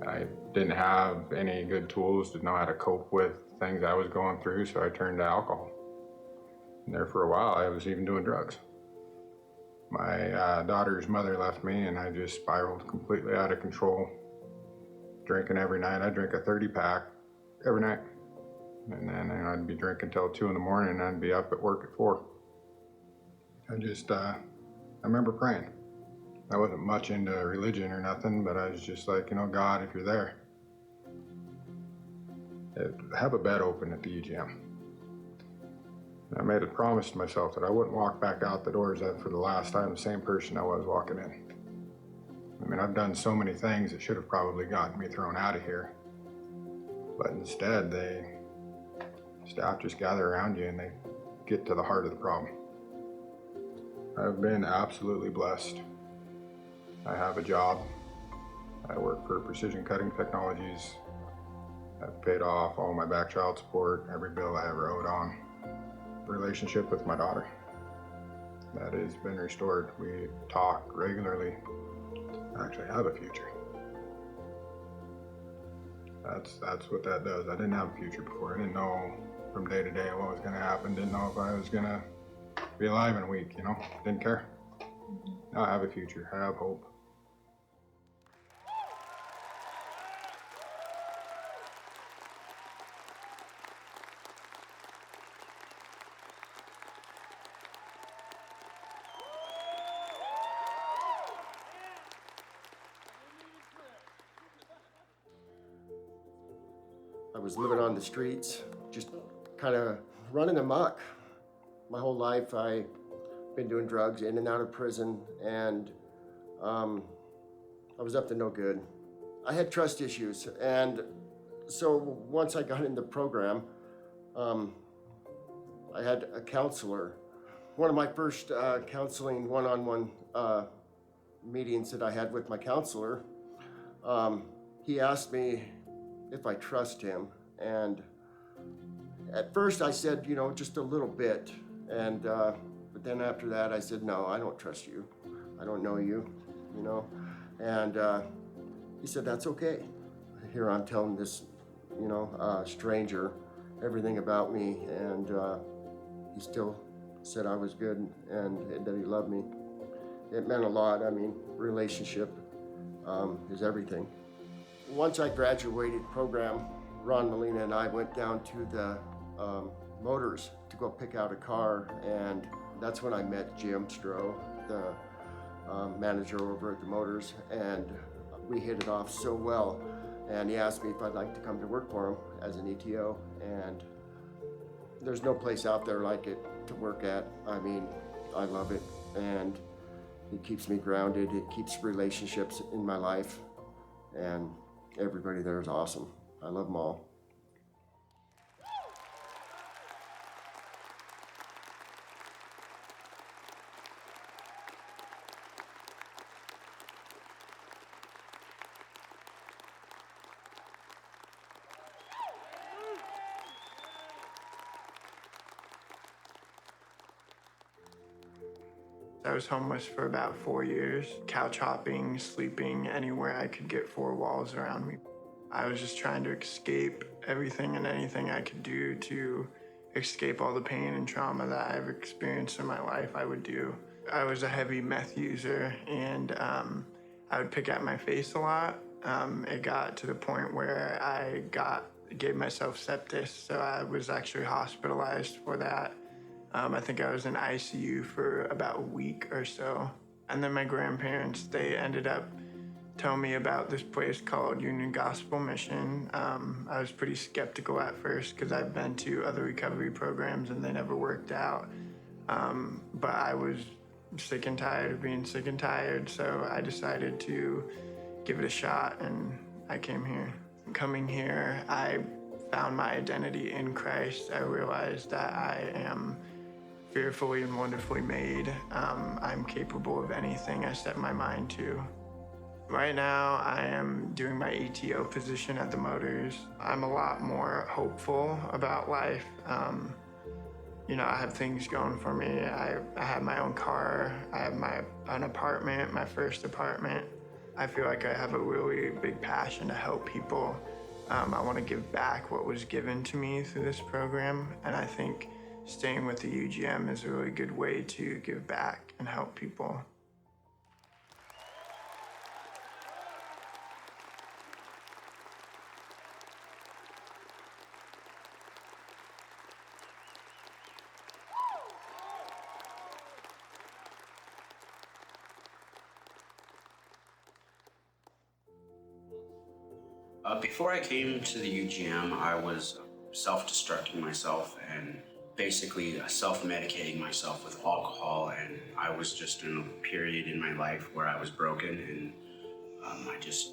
S14: I didn't have any good tools to know how to cope with things I was going through, so I turned to alcohol. And there for a while, I was even doing drugs. My daughter's mother left me, and I just spiraled completely out of control. Drinking every night. I drink a 30-pack every night. And then I'd be drinking till 2 in the morning, and I'd be up at work at 4. I remember praying. I wasn't much into religion or nothing, but I was just like, you know, God, if you're there, have a bed open at the UGM. And I made a promise to myself that I wouldn't walk back out the doors for the last time the same person I was walking in. I mean, I've done so many things that should have probably gotten me thrown out of here. But instead, staff just gather around you and they get to the heart of the problem. I've been absolutely blessed. I have a job. I work for Precision Cutting Technologies. I've paid off all my back child support, every bill I ever owed on. Relationship with my daughter, that has been restored. We talk regularly. I actually have a future. That's what that does. I didn't have a future before. I didn't know from day to day what was gonna happen. Didn't know if I was gonna be alive in a week, you know? Didn't care. Now I have a future. I have hope.
S15: I was living on the streets, just kind of running amok. My whole life I've been doing drugs in and out of prison, and I was up to no good. I had trust issues, and so once I got in the program, I had a counselor. One of my first counseling one-on-one meetings that I had with my counselor, he asked me if I trust him, and at first I said, you know, just a little bit, and but then after that I said, no, I don't trust you. I don't know you, you know, and he said, that's okay. Here I'm telling this, you know, stranger everything about me, and he still said I was good and that he loved me. It meant a lot. I mean, relationship is everything. Once I graduated program, Ron Molina and I went down to the Motors to go pick out a car, and that's when I met Jim Stroh, the manager over at the Motors, and we hit it off so well. And he asked me if I'd like to come to work for him as an ETO, and there's no place out there like it to work at. I mean, I love it, and it keeps me grounded. It keeps relationships in my life, and everybody there is awesome. I love them all.
S16: I was homeless for about 4 years, couch hopping, sleeping anywhere I could get 4 walls around me. I was just trying to escape everything and anything I could do to escape all the pain and trauma that I've experienced in my life, I would do. I was a heavy meth user, and I would pick at my face a lot. It got to the point where I gave myself sepsis, so I was actually hospitalized for that. I think I was in ICU for about a week or so. And then my grandparents, they ended up telling me about this place called Union Gospel Mission. I was pretty skeptical at first because I've been to other recovery programs and they never worked out. But I was sick and tired of being sick and tired, so I decided to give it a shot, and I came here. Coming here, I found my identity in Christ. I realized that I am fearfully and wonderfully made. I'm capable of anything I set my mind to. Right now, I am doing my ETO position at the Motors. I'm a lot more hopeful about life. You know, I have things going for me. I have my own car. I have an apartment, my first apartment. I feel like I have a really big passion to help people. I want to give back what was given to me through this program, and I think staying with the UGM is a really good way to give back and help people.
S17: Before I came to the UGM, I was self-destructing myself and basically self-medicating myself with alcohol, and I was just in a period in my life where I was broken, and I just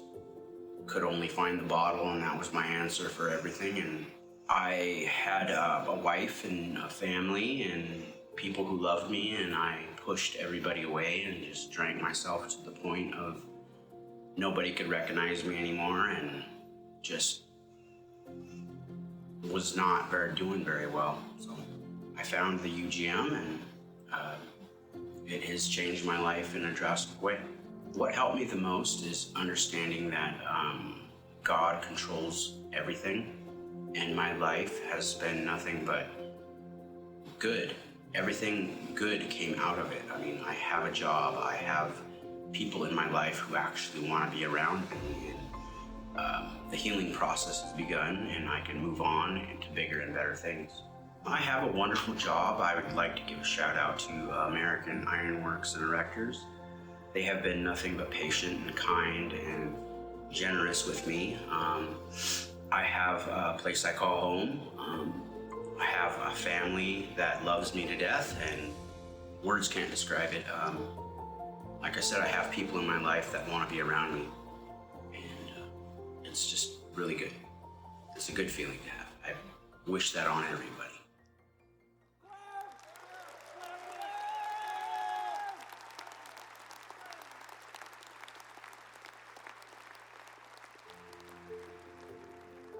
S17: could only find the bottle, and that was my answer for everything. And I had a wife and a family and people who loved me, and I pushed everybody away and just drank myself to the point of nobody could recognize me anymore, and just was not doing very well. So I found the UGM, and it has changed my life in a drastic way. What helped me the most is understanding that God controls everything, and my life has been nothing but good. Everything good came out of it. I mean, I have a job, I have people in my life who actually want to be around me, and the healing process has begun, and I can move on into bigger and better things. I have a wonderful job. I would like to give a shout out to American Ironworks and Erectors. They have been nothing but patient and kind and generous with me. I have a place I call home. I have a family that loves me to death, and words can't describe it. Like I said, I have people in my life that want to be around me, and it's just really good. It's a good feeling to have. I wish that on everybody.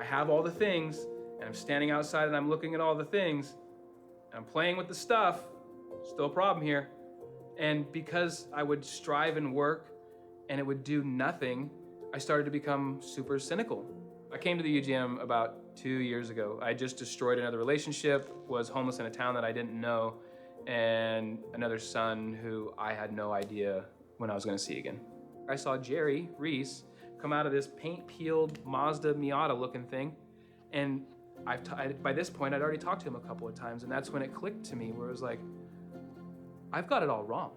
S18: I have all the things, and I'm standing outside and I'm looking at all the things, and I'm playing with the stuff. Still a problem here. And because I would strive and work and it would do nothing, I started to become super cynical. I came to the UGM about 2 years ago. I just destroyed another relationship, was homeless in a town that I didn't know, and another son who I had no idea when I was gonna see again. I saw Jerry Reese come out of this paint-peeled Mazda Miata looking thing, and by this point, I'd already talked to him a couple of times, and that's when it clicked to me, where it was like, I've got it all wrong.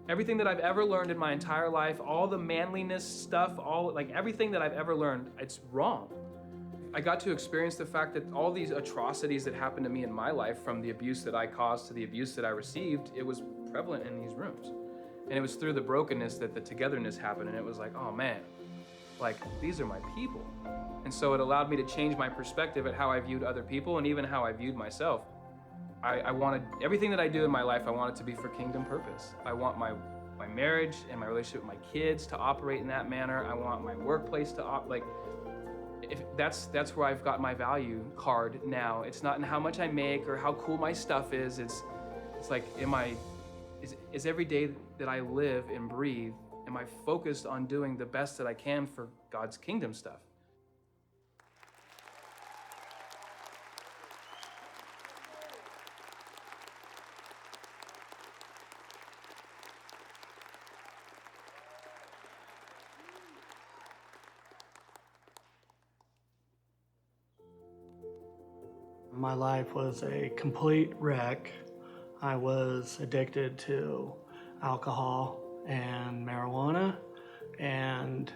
S18: Everything that I've ever learned in my entire life, all the manliness stuff, everything that I've ever learned, it's wrong. I got to experience the fact that all these atrocities that happened to me in my life, from the abuse that I caused to the abuse that I received, it was prevalent in these rooms. And it was through the brokenness that the togetherness happened, and it was like, oh man, like, these are my people. And so it allowed me to change my perspective at how I viewed other people and even how I viewed myself. I wanted, everything that I do in my life, I want it to be for kingdom purpose. I want my marriage and my relationship with my kids to operate in that manner. I want my workplace to that's where I've got my value card now. It's not in how much I make or how cool my stuff is. It's like, is every day that I live and breathe, am I focused on doing the best that I can for God's kingdom stuff?
S19: My life was a complete wreck. I was addicted to alcohol and marijuana, and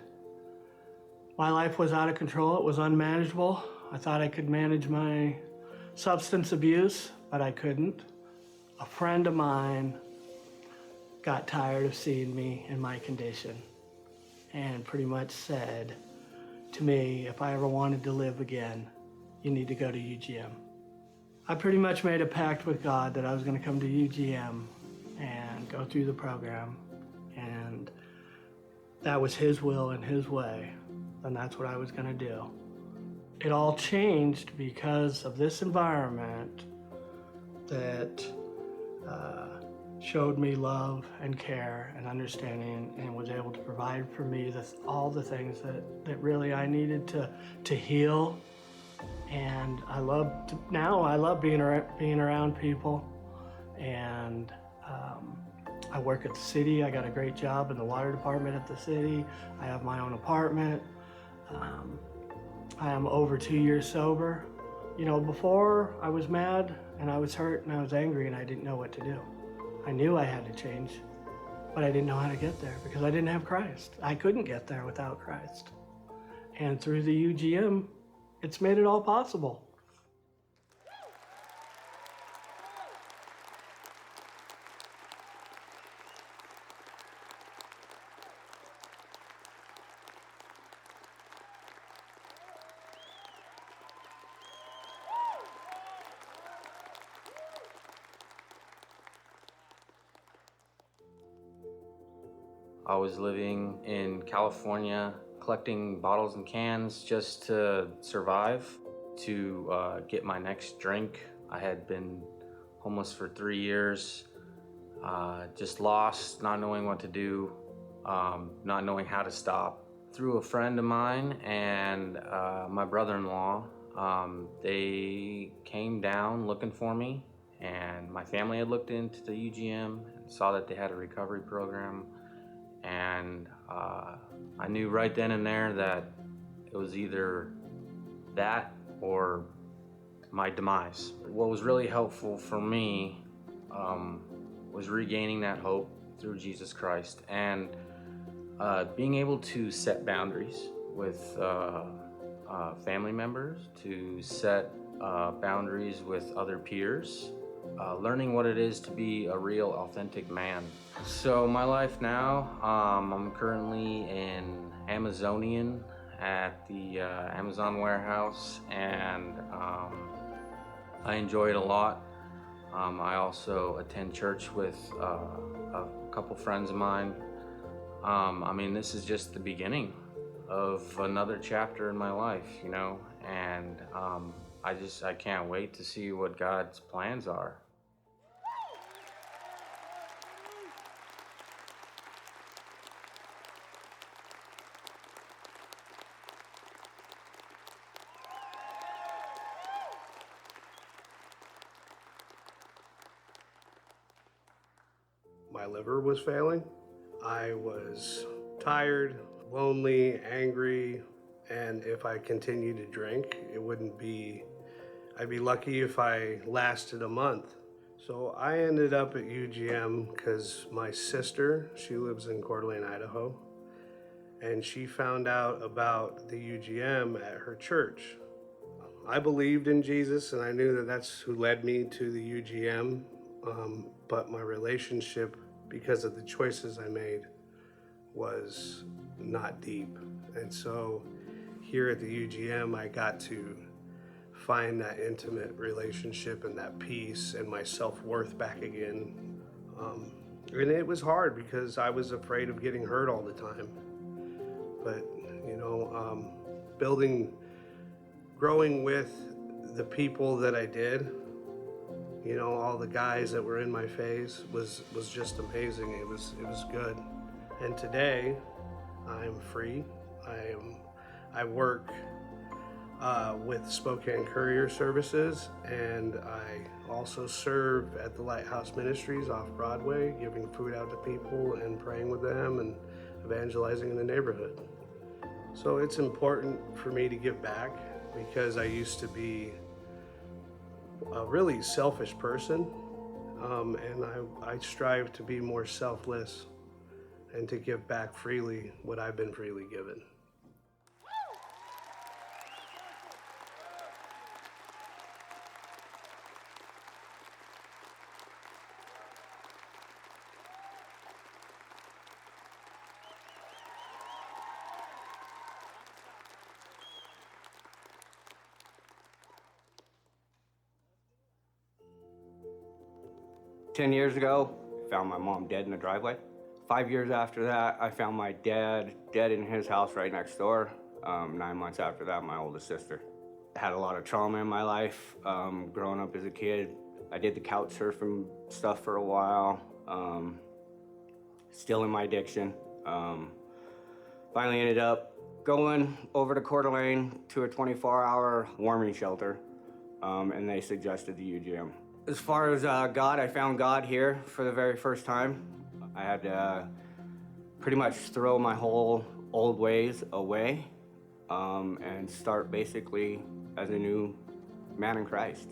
S19: my life was out of control. It was unmanageable. I thought I could manage my substance abuse, but I couldn't. A friend of mine got tired of seeing me in my condition and pretty much said to me, if I ever wanted to live again, you need to go to UGM. I pretty much made a pact with God that I was going to come to UGM and go through the program, and that was His will and His way, and that's what I was going to do. It all changed because of this environment that showed me love and care and understanding, and was able to provide for me all the things that really I needed to heal. And I love being around people, and I work at the city. I got a great job in the water department at the city. I have my own apartment. I am over 2 years sober. You know, before I was mad and I was hurt and I was angry and I didn't know what to do. I knew I had to change, but I didn't know how to get there because I didn't have Christ. I couldn't get there without Christ. And through the UGM, it's made it all possible.
S20: I was living in California, collecting bottles and cans just to survive, to get my next drink. I had been homeless for 3 years, just lost, not knowing what to do, not knowing how to stop. Through a friend of mine and my brother-in-law, they came down looking for me, and my family had looked into the UGM and saw that they had a recovery program. And I knew right then and there that it was either that or my demise. What was really helpful for me was regaining that hope through Jesus Christ, and being able to set boundaries with family members, to set boundaries with other peers, learning what it is to be a real, authentic man. So my life now, I'm currently in Amazonian at the Amazon warehouse, and I enjoy it a lot. I also attend church with a couple friends of mine. I mean, this is just the beginning of another chapter in my life, you know, and I can't wait to see what God's plans are.
S21: My liver was failing. I was tired, lonely, angry, and if I continued to drink, I'd be lucky if I lasted a month. So I ended up at UGM because my sister, she lives in Coeur d'Alene, Idaho, and she found out about the UGM at her church. I believed in Jesus, and I knew that that's who led me to the UGM, but my relationship, because of the choices I made, was not deep. And so here at the UGM, I got to find that intimate relationship and that peace and my self-worth back again. And it was hard because I was afraid of getting hurt all the time. But, you know, growing with the people that I did, you know, all the guys that were in my phase was just amazing. It was good. And today, I'm free. I work with Spokane Courier Services, and I also serve at the Lighthouse Ministries off Broadway, giving food out to people and praying with them and evangelizing in the neighborhood. So it's important for me to give back because I used to be a really selfish person, and I strive to be more selfless and to give back freely what I've been freely given.
S1: Ten years ago, I found my mom dead in the driveway. 5 years after that, I found my dad dead in his house right next door. 9 months after that, my oldest sister. I had a lot of trauma in my life growing up as a kid. I did the couch surfing stuff for a while, still in my addiction. Finally ended up going over to Coeur d'Alene to a 24-hour warming shelter, and they suggested the UGM. As far as God, I found God here for the very first time. I had to pretty much throw my whole old ways away and start basically as a new man in Christ.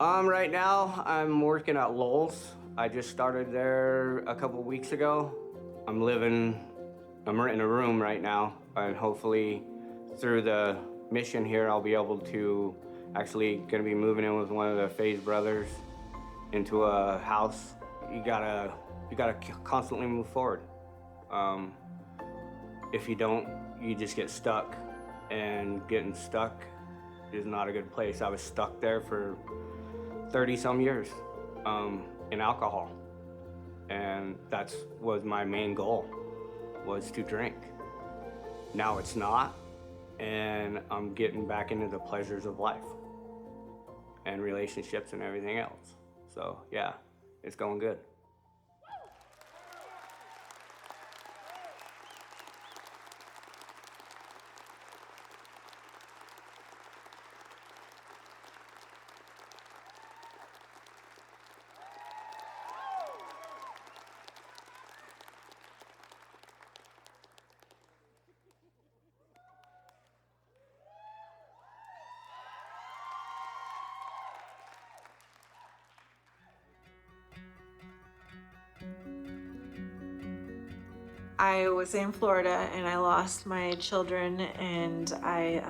S1: Right now, I'm working at Lowell's. I just started there a couple weeks ago. I'm renting a room right now, and hopefully through the mission here, I'll be able to actually gonna be moving in with one of the Faze brothers into a house. You gotta constantly move forward. If you don't, you just get stuck, and getting stuck is not a good place. I was stuck there for 30-some years in alcohol, and that was my main goal, was to drink. Now it's not, and I'm getting back into the pleasures of life and relationships and everything else. So yeah, it's going good.
S6: I was in Florida and I lost my children, and I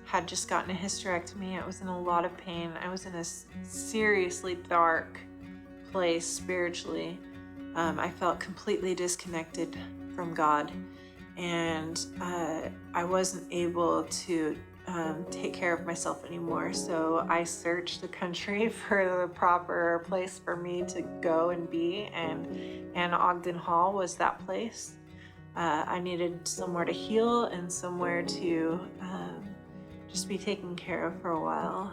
S6: had just gotten a hysterectomy. I was in a lot of pain. I was in a seriously dark place spiritually. I felt completely disconnected from God, and I wasn't able to take care of myself anymore. So I searched the country for the proper place for me to go and be, and Ogden Hall was that place. I needed somewhere to heal and somewhere to just be taken care of for a while.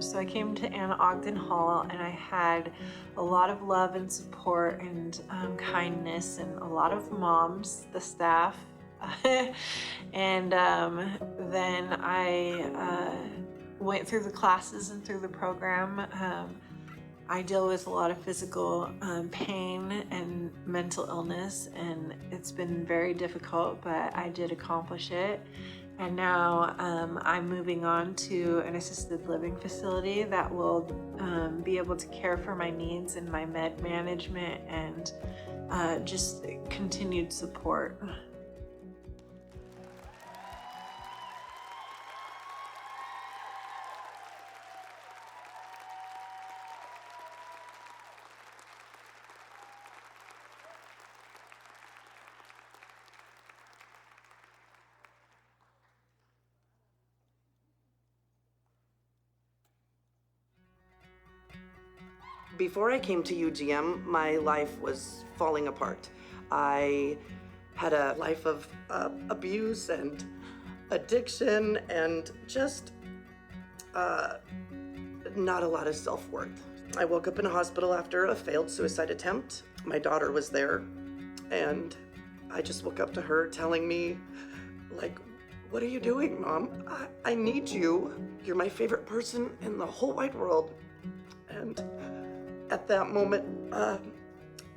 S6: So I came to Anna Ogden Hall, and I had a lot of love and support and kindness, and a lot of moms, the staff. And then I went through the classes and through the program. I deal with a lot of physical pain and mental illness, and it's been very difficult, but I did accomplish it.
S2: And now I'm moving on to an assisted living facility that will be able to care for my needs and my med management and just continued support.
S22: Before I came to UGM, my life was falling apart. I had a life of abuse and addiction and just not a lot of self-worth. I woke up in a hospital after a failed suicide attempt. My daughter was there, and I just woke up to her telling me, like, "What are you doing, Mom? I need you. You're my favorite person in the whole wide world." And at that moment,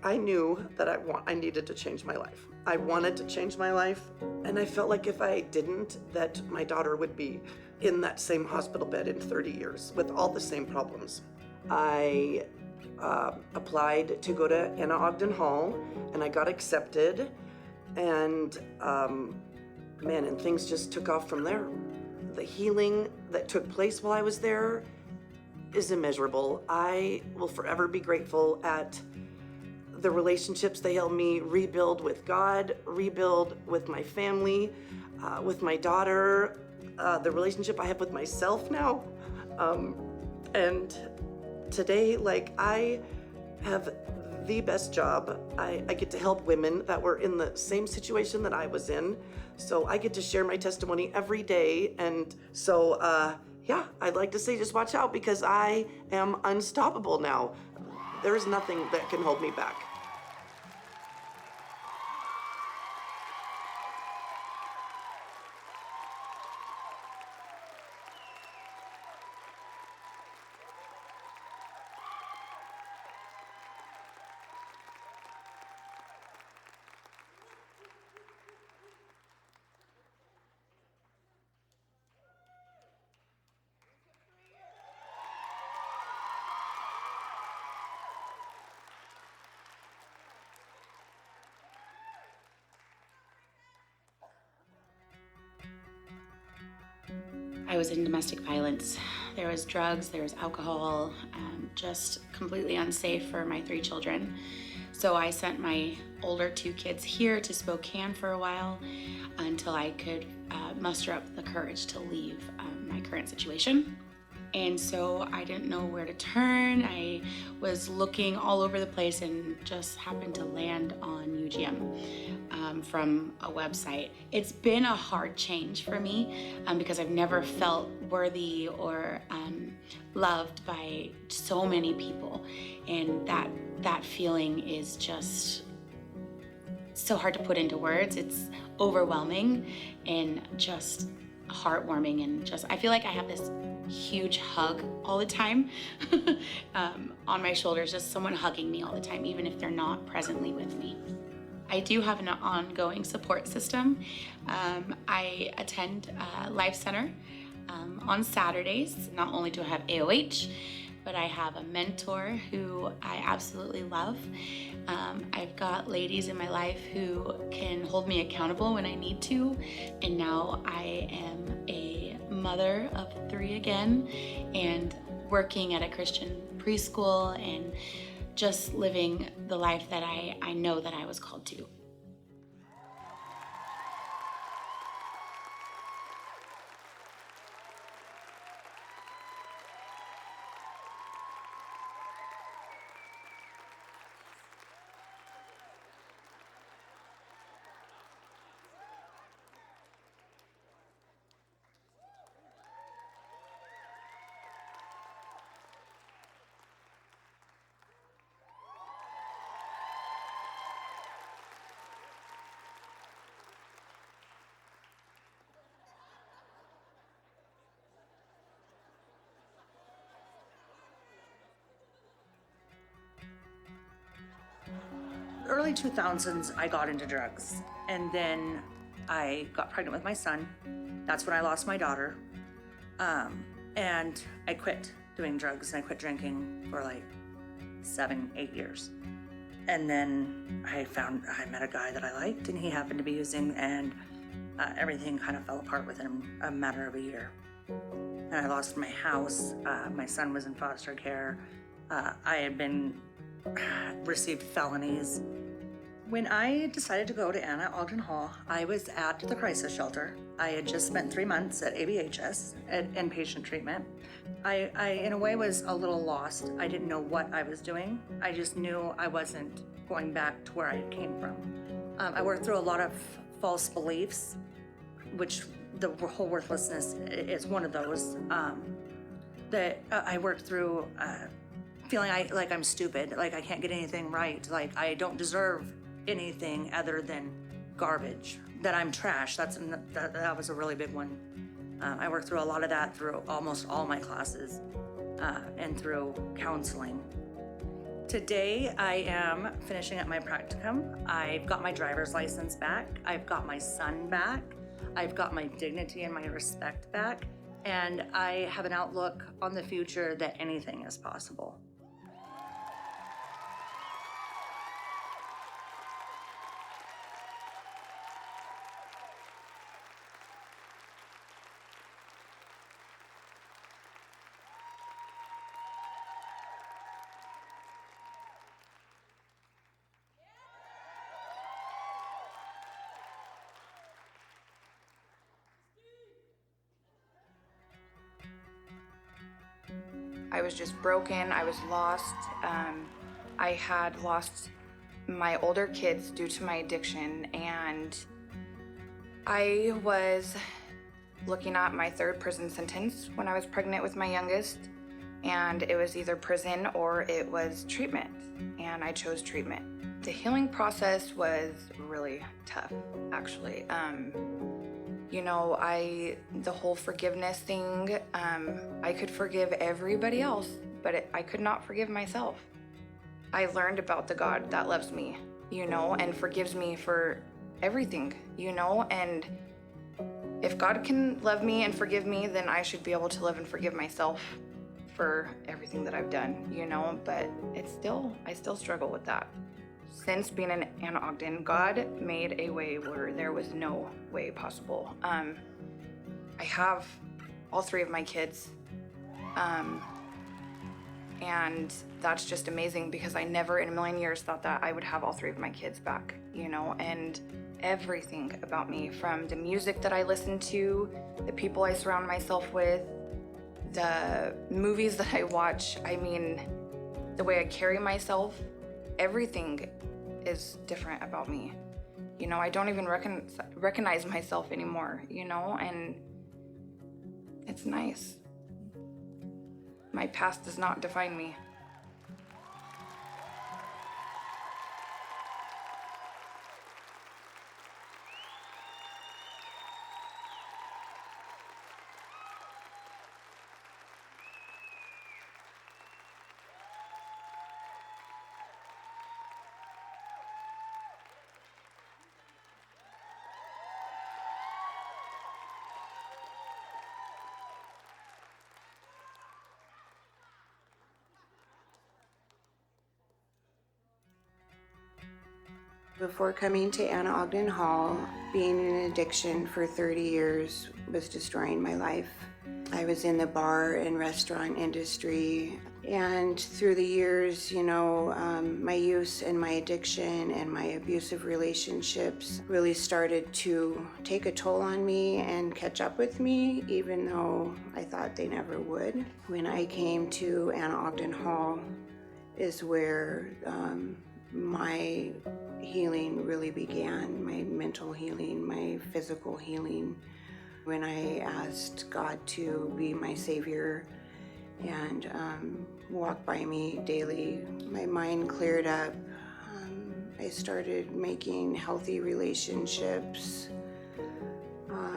S22: I knew that I needed to change my life. I wanted to change my life, and I felt like if I didn't, that my daughter would be in that same hospital bed in 30 years with all the same problems. I applied to go to Anna Ogden Hall, and I got accepted, and man, and things just took off from there. The healing that took place while I was there is immeasurable. I will forever be grateful at the relationships they helped me rebuild with God, rebuild with my family, with my daughter, the relationship I have with myself now. And today, like, I have the best job. I get to help women that were in the same situation that I was in. So I get to share my testimony every day. And so, yeah, I'd like to say just watch out, because I am unstoppable now. There is nothing that can hold me back.
S23: I was in domestic violence. There was drugs, there was alcohol, just completely unsafe for my 3 children. So I sent my older 2 kids here to Spokane for a while until I could muster up the courage to leave my current situation. And so I didn't know where to turn. I was looking all over the place and just happened to land on UGM from a website. It's been a hard change for me because I've never felt worthy or loved by so many people. And that feeling is just so hard to put into words. It's overwhelming and just heartwarming, and just, I feel like I have this huge hug all the time on my shoulders, just someone hugging me all the time, even if they're not presently with me. I do have an ongoing support system. I attend Life Center on Saturdays. Not only do I have AOH, but I have a mentor who I absolutely love. I've got ladies in my life who can hold me accountable when I need to. And now I am a mother of 3 again, and working at a Christian preschool and just living the life that I know that I was called to.
S24: Early 2000s, I got into drugs, and then I got pregnant with my son,
S3: That's when I lost my daughter. And I quit doing drugs and I quit drinking for like 7-8 years. And then I met a guy that I liked and he happened to be using, and everything kind of fell apart within a matter of a year. And I lost my house. My son was in foster care. I had received felonies. When I decided to go to Anna Ogden Hall, I was at the crisis shelter. I had just spent 3 months at ABHS at inpatient treatment. I in a way was a little lost. I didn't know what I was doing. I just knew I wasn't going back to where I came from. I worked through a lot of false beliefs, which the whole worthlessness is one of those. That I worked through feeling like I'm stupid, like I can't get anything right, like I don't deserve anything other than garbage, that I'm trash. That was a really big one. I worked through a lot of that through almost all my classes and through counseling. Today, I am finishing up my practicum. I've got my driver's license back. I've got my son back. I've got my dignity and my respect back. And I have an outlook on the future that anything is possible.
S4: I was just broken, I was lost. I had lost my older kids due to my addiction, and I was looking at my 3rd prison sentence when I was pregnant with my youngest, and it was either prison or it was treatment, and I chose treatment. The healing process was really tough, actually. The whole forgiveness thing, I could forgive everybody else, but I could not forgive myself. I learned about the God that loves me, and forgives me for everything, and if God can love me and forgive me, then I should be able to love and forgive myself for everything that I've done, but I still struggle with that. Since being in Anna Ogden, God made a way where there was no way possible. I have all 3 of my kids, and that's just amazing because I never in a million years thought that I would have all 3 of my kids back, and everything about me, from the music that I listen to, the people I surround myself with, the movies that I watch, the way I carry myself, everything is different about me. I don't even recognize myself anymore, and it's nice. My past does not define me.
S5: Before coming to Anna Ogden Hall, being in addiction for 30 years was destroying my life. I was in the bar and restaurant industry, and through the years, my use and my addiction and my abusive relationships really started to take a toll on me and catch up with me, even though I thought they never would. When I came to Anna Ogden Hall is where my healing really began, my mental healing, my physical healing. When I asked God to be my savior and walk by me daily, my mind cleared up. I started making healthy relationships,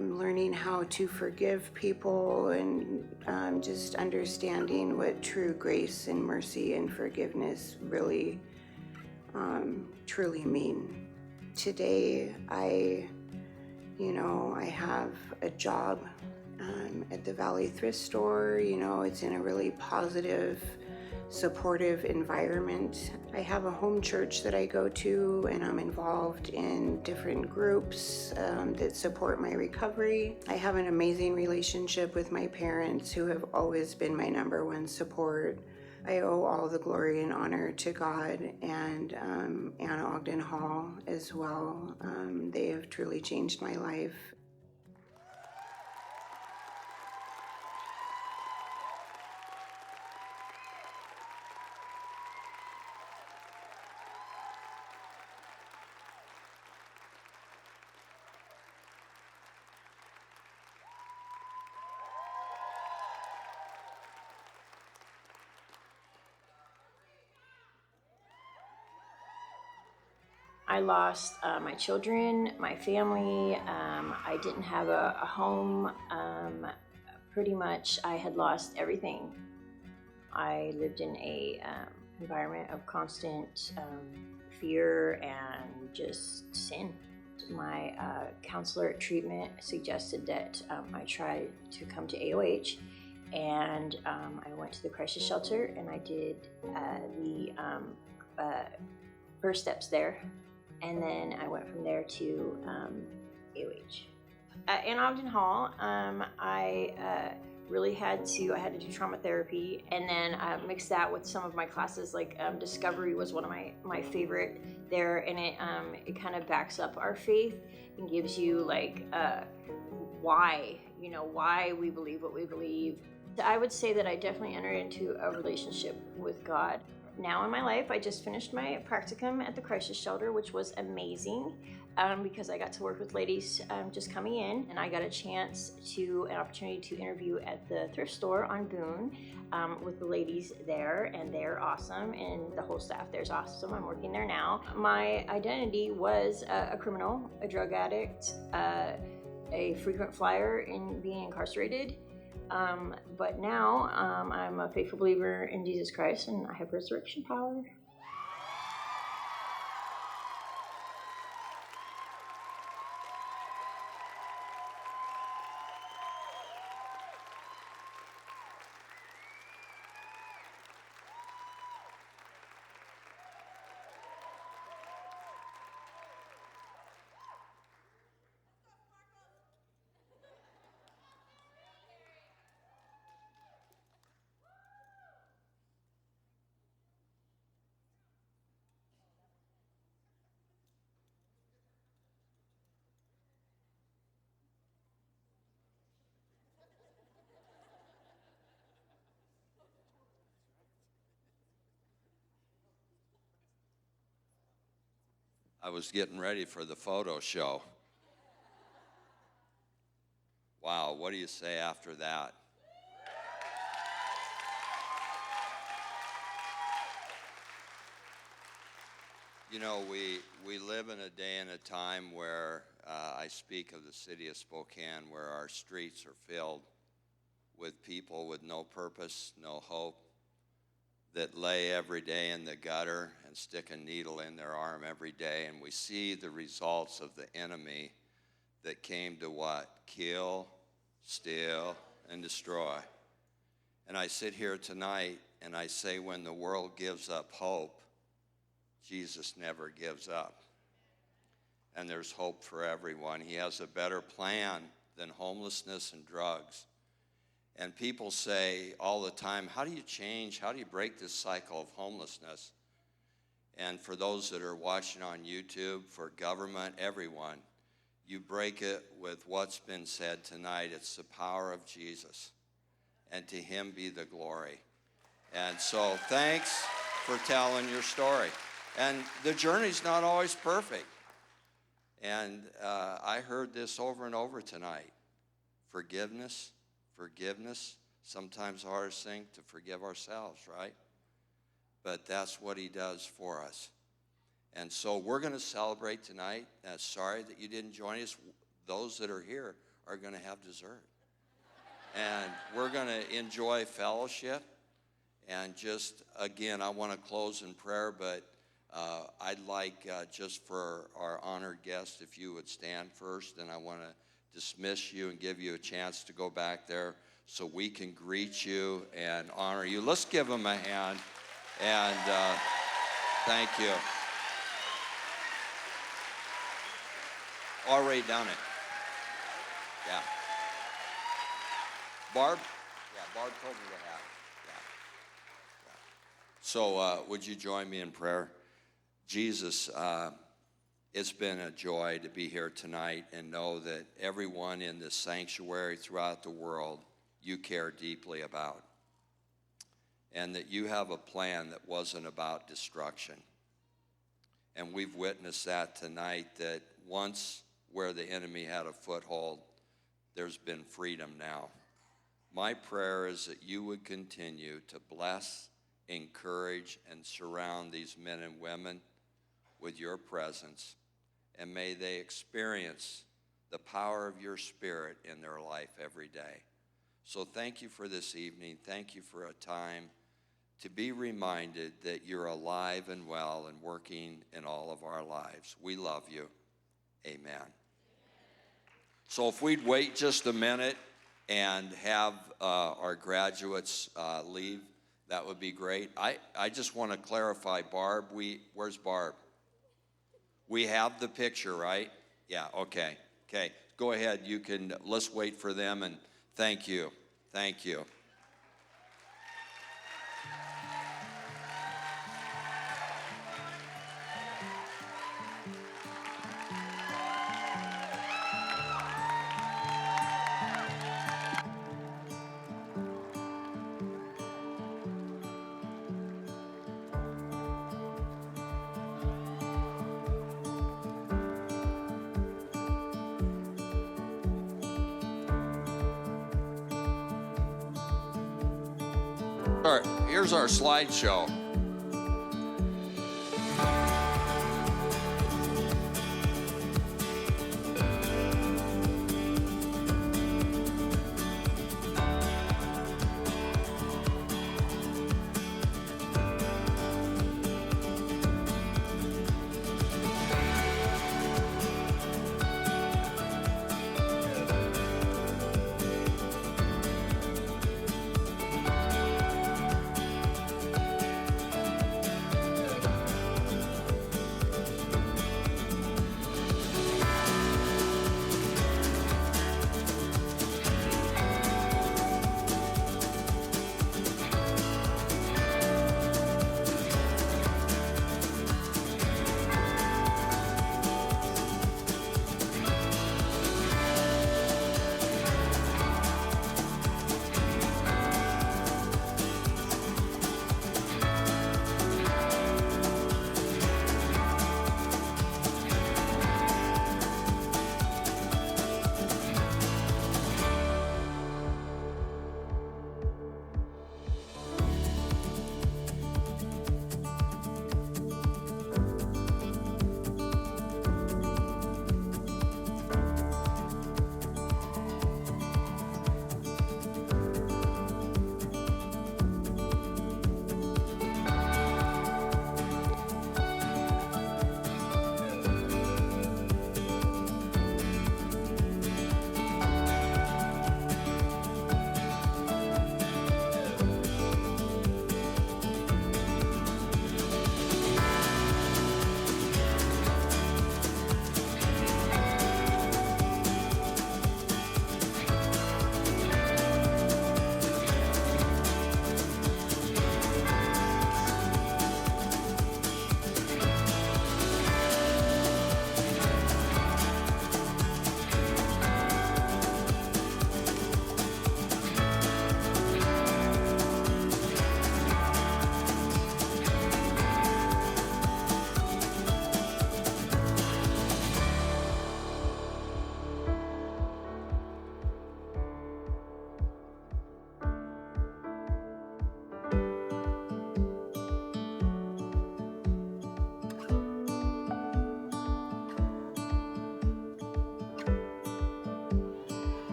S5: learning how to forgive people, and just understanding what true grace and mercy and forgiveness really truly mean. Today, I You know, I have a job at the Valley Thrift Store. You know, it's in a really positive, supportive environment. I have a home church that I go to, and I'm involved in different groups that support my recovery. I have an amazing relationship with my parents, who have always been my number one support. I owe all the glory and honor to God and Anna Ogden Hall as well. They have truly changed my life.
S7: I lost my children, my family. I didn't have a home. Pretty much, I had lost everything. I lived in a environment of constant fear and just sin. My counselor at treatment suggested that I try to come to AOH, and I went to the crisis shelter, and I did the first steps there. And then I went from there to AOH. In Ogden Hall, I really had to do trauma therapy, and then mix that with some of my classes. Like Discovery was one of my favorite there, and it kind of backs up our faith and gives you like why we believe what we believe. I would say that I definitely entered into a relationship with God. Now in my life, I just finished my practicum at the crisis shelter, which was amazing because I got to work with ladies just coming in, and I got an opportunity to interview at the thrift store on Boone with the ladies there, and they're awesome, and the whole staff there's awesome. I'm working there now. My identity was a criminal, a drug addict, a frequent flyer in being incarcerated. But now I'm a faithful believer in Jesus Christ, and I have resurrection power.
S8: I was getting ready for the photo show. Wow, what do you say after that? You know, we live in a day and a time where I speak of the city of Spokane, where our streets are filled with people with no purpose, no hope, that lay every day in the gutter and stick a needle in their arm every day. And we see the results of the enemy that came to what? Kill, steal, and destroy. And I sit here tonight and I say, when the world gives up hope, Jesus never gives up. And there's hope for everyone. He has a better plan than homelessness and drugs. And people say all the time, how do you change? How do you break this cycle of homelessness? And for those that are watching on YouTube, for government, everyone, you break it with what's been said tonight. It's the power of Jesus. And to him be the glory. And so thanks for telling your story. And the journey's not always perfect. And I heard this over and over tonight. Forgiveness. Forgiveness, sometimes the hardest thing to forgive ourselves, right? But that's what he does for us. And so we're going to celebrate tonight. Sorry that you didn't join us. Those that are here are going to have dessert. And we're going to enjoy fellowship. And just, again, I want to close in prayer, but I'd like, just for our honored guest, if you would stand first, and I want to dismiss you and give you a chance to go back there so we can greet you and honor you. Let's give them a hand, and thank you. All right, down it. Yeah. Barb? Yeah, Barb told me what happened. Yeah. So would you join me in prayer? Jesus, it's been a joy to be here tonight and know that everyone in this sanctuary throughout the world you care deeply about, and that you have a plan that wasn't about destruction. And we've witnessed that tonight, that once where the enemy had a foothold, there's been freedom now. My prayer is that you would continue to bless, encourage, and surround these men and women with your presence, and may they experience the power of your Spirit in their life every day. So thank you for this evening. Thank you for a time to be reminded that you're alive and well and working in all of our lives. We love you. Amen. So if we'd wait just a minute and have our graduates leave, that would be great. I just want to clarify, Barb, where's Barb? We have the picture, right? Yeah, okay. Okay, go ahead. Let's wait for them, and thank you. Thank you. Here's our slideshow.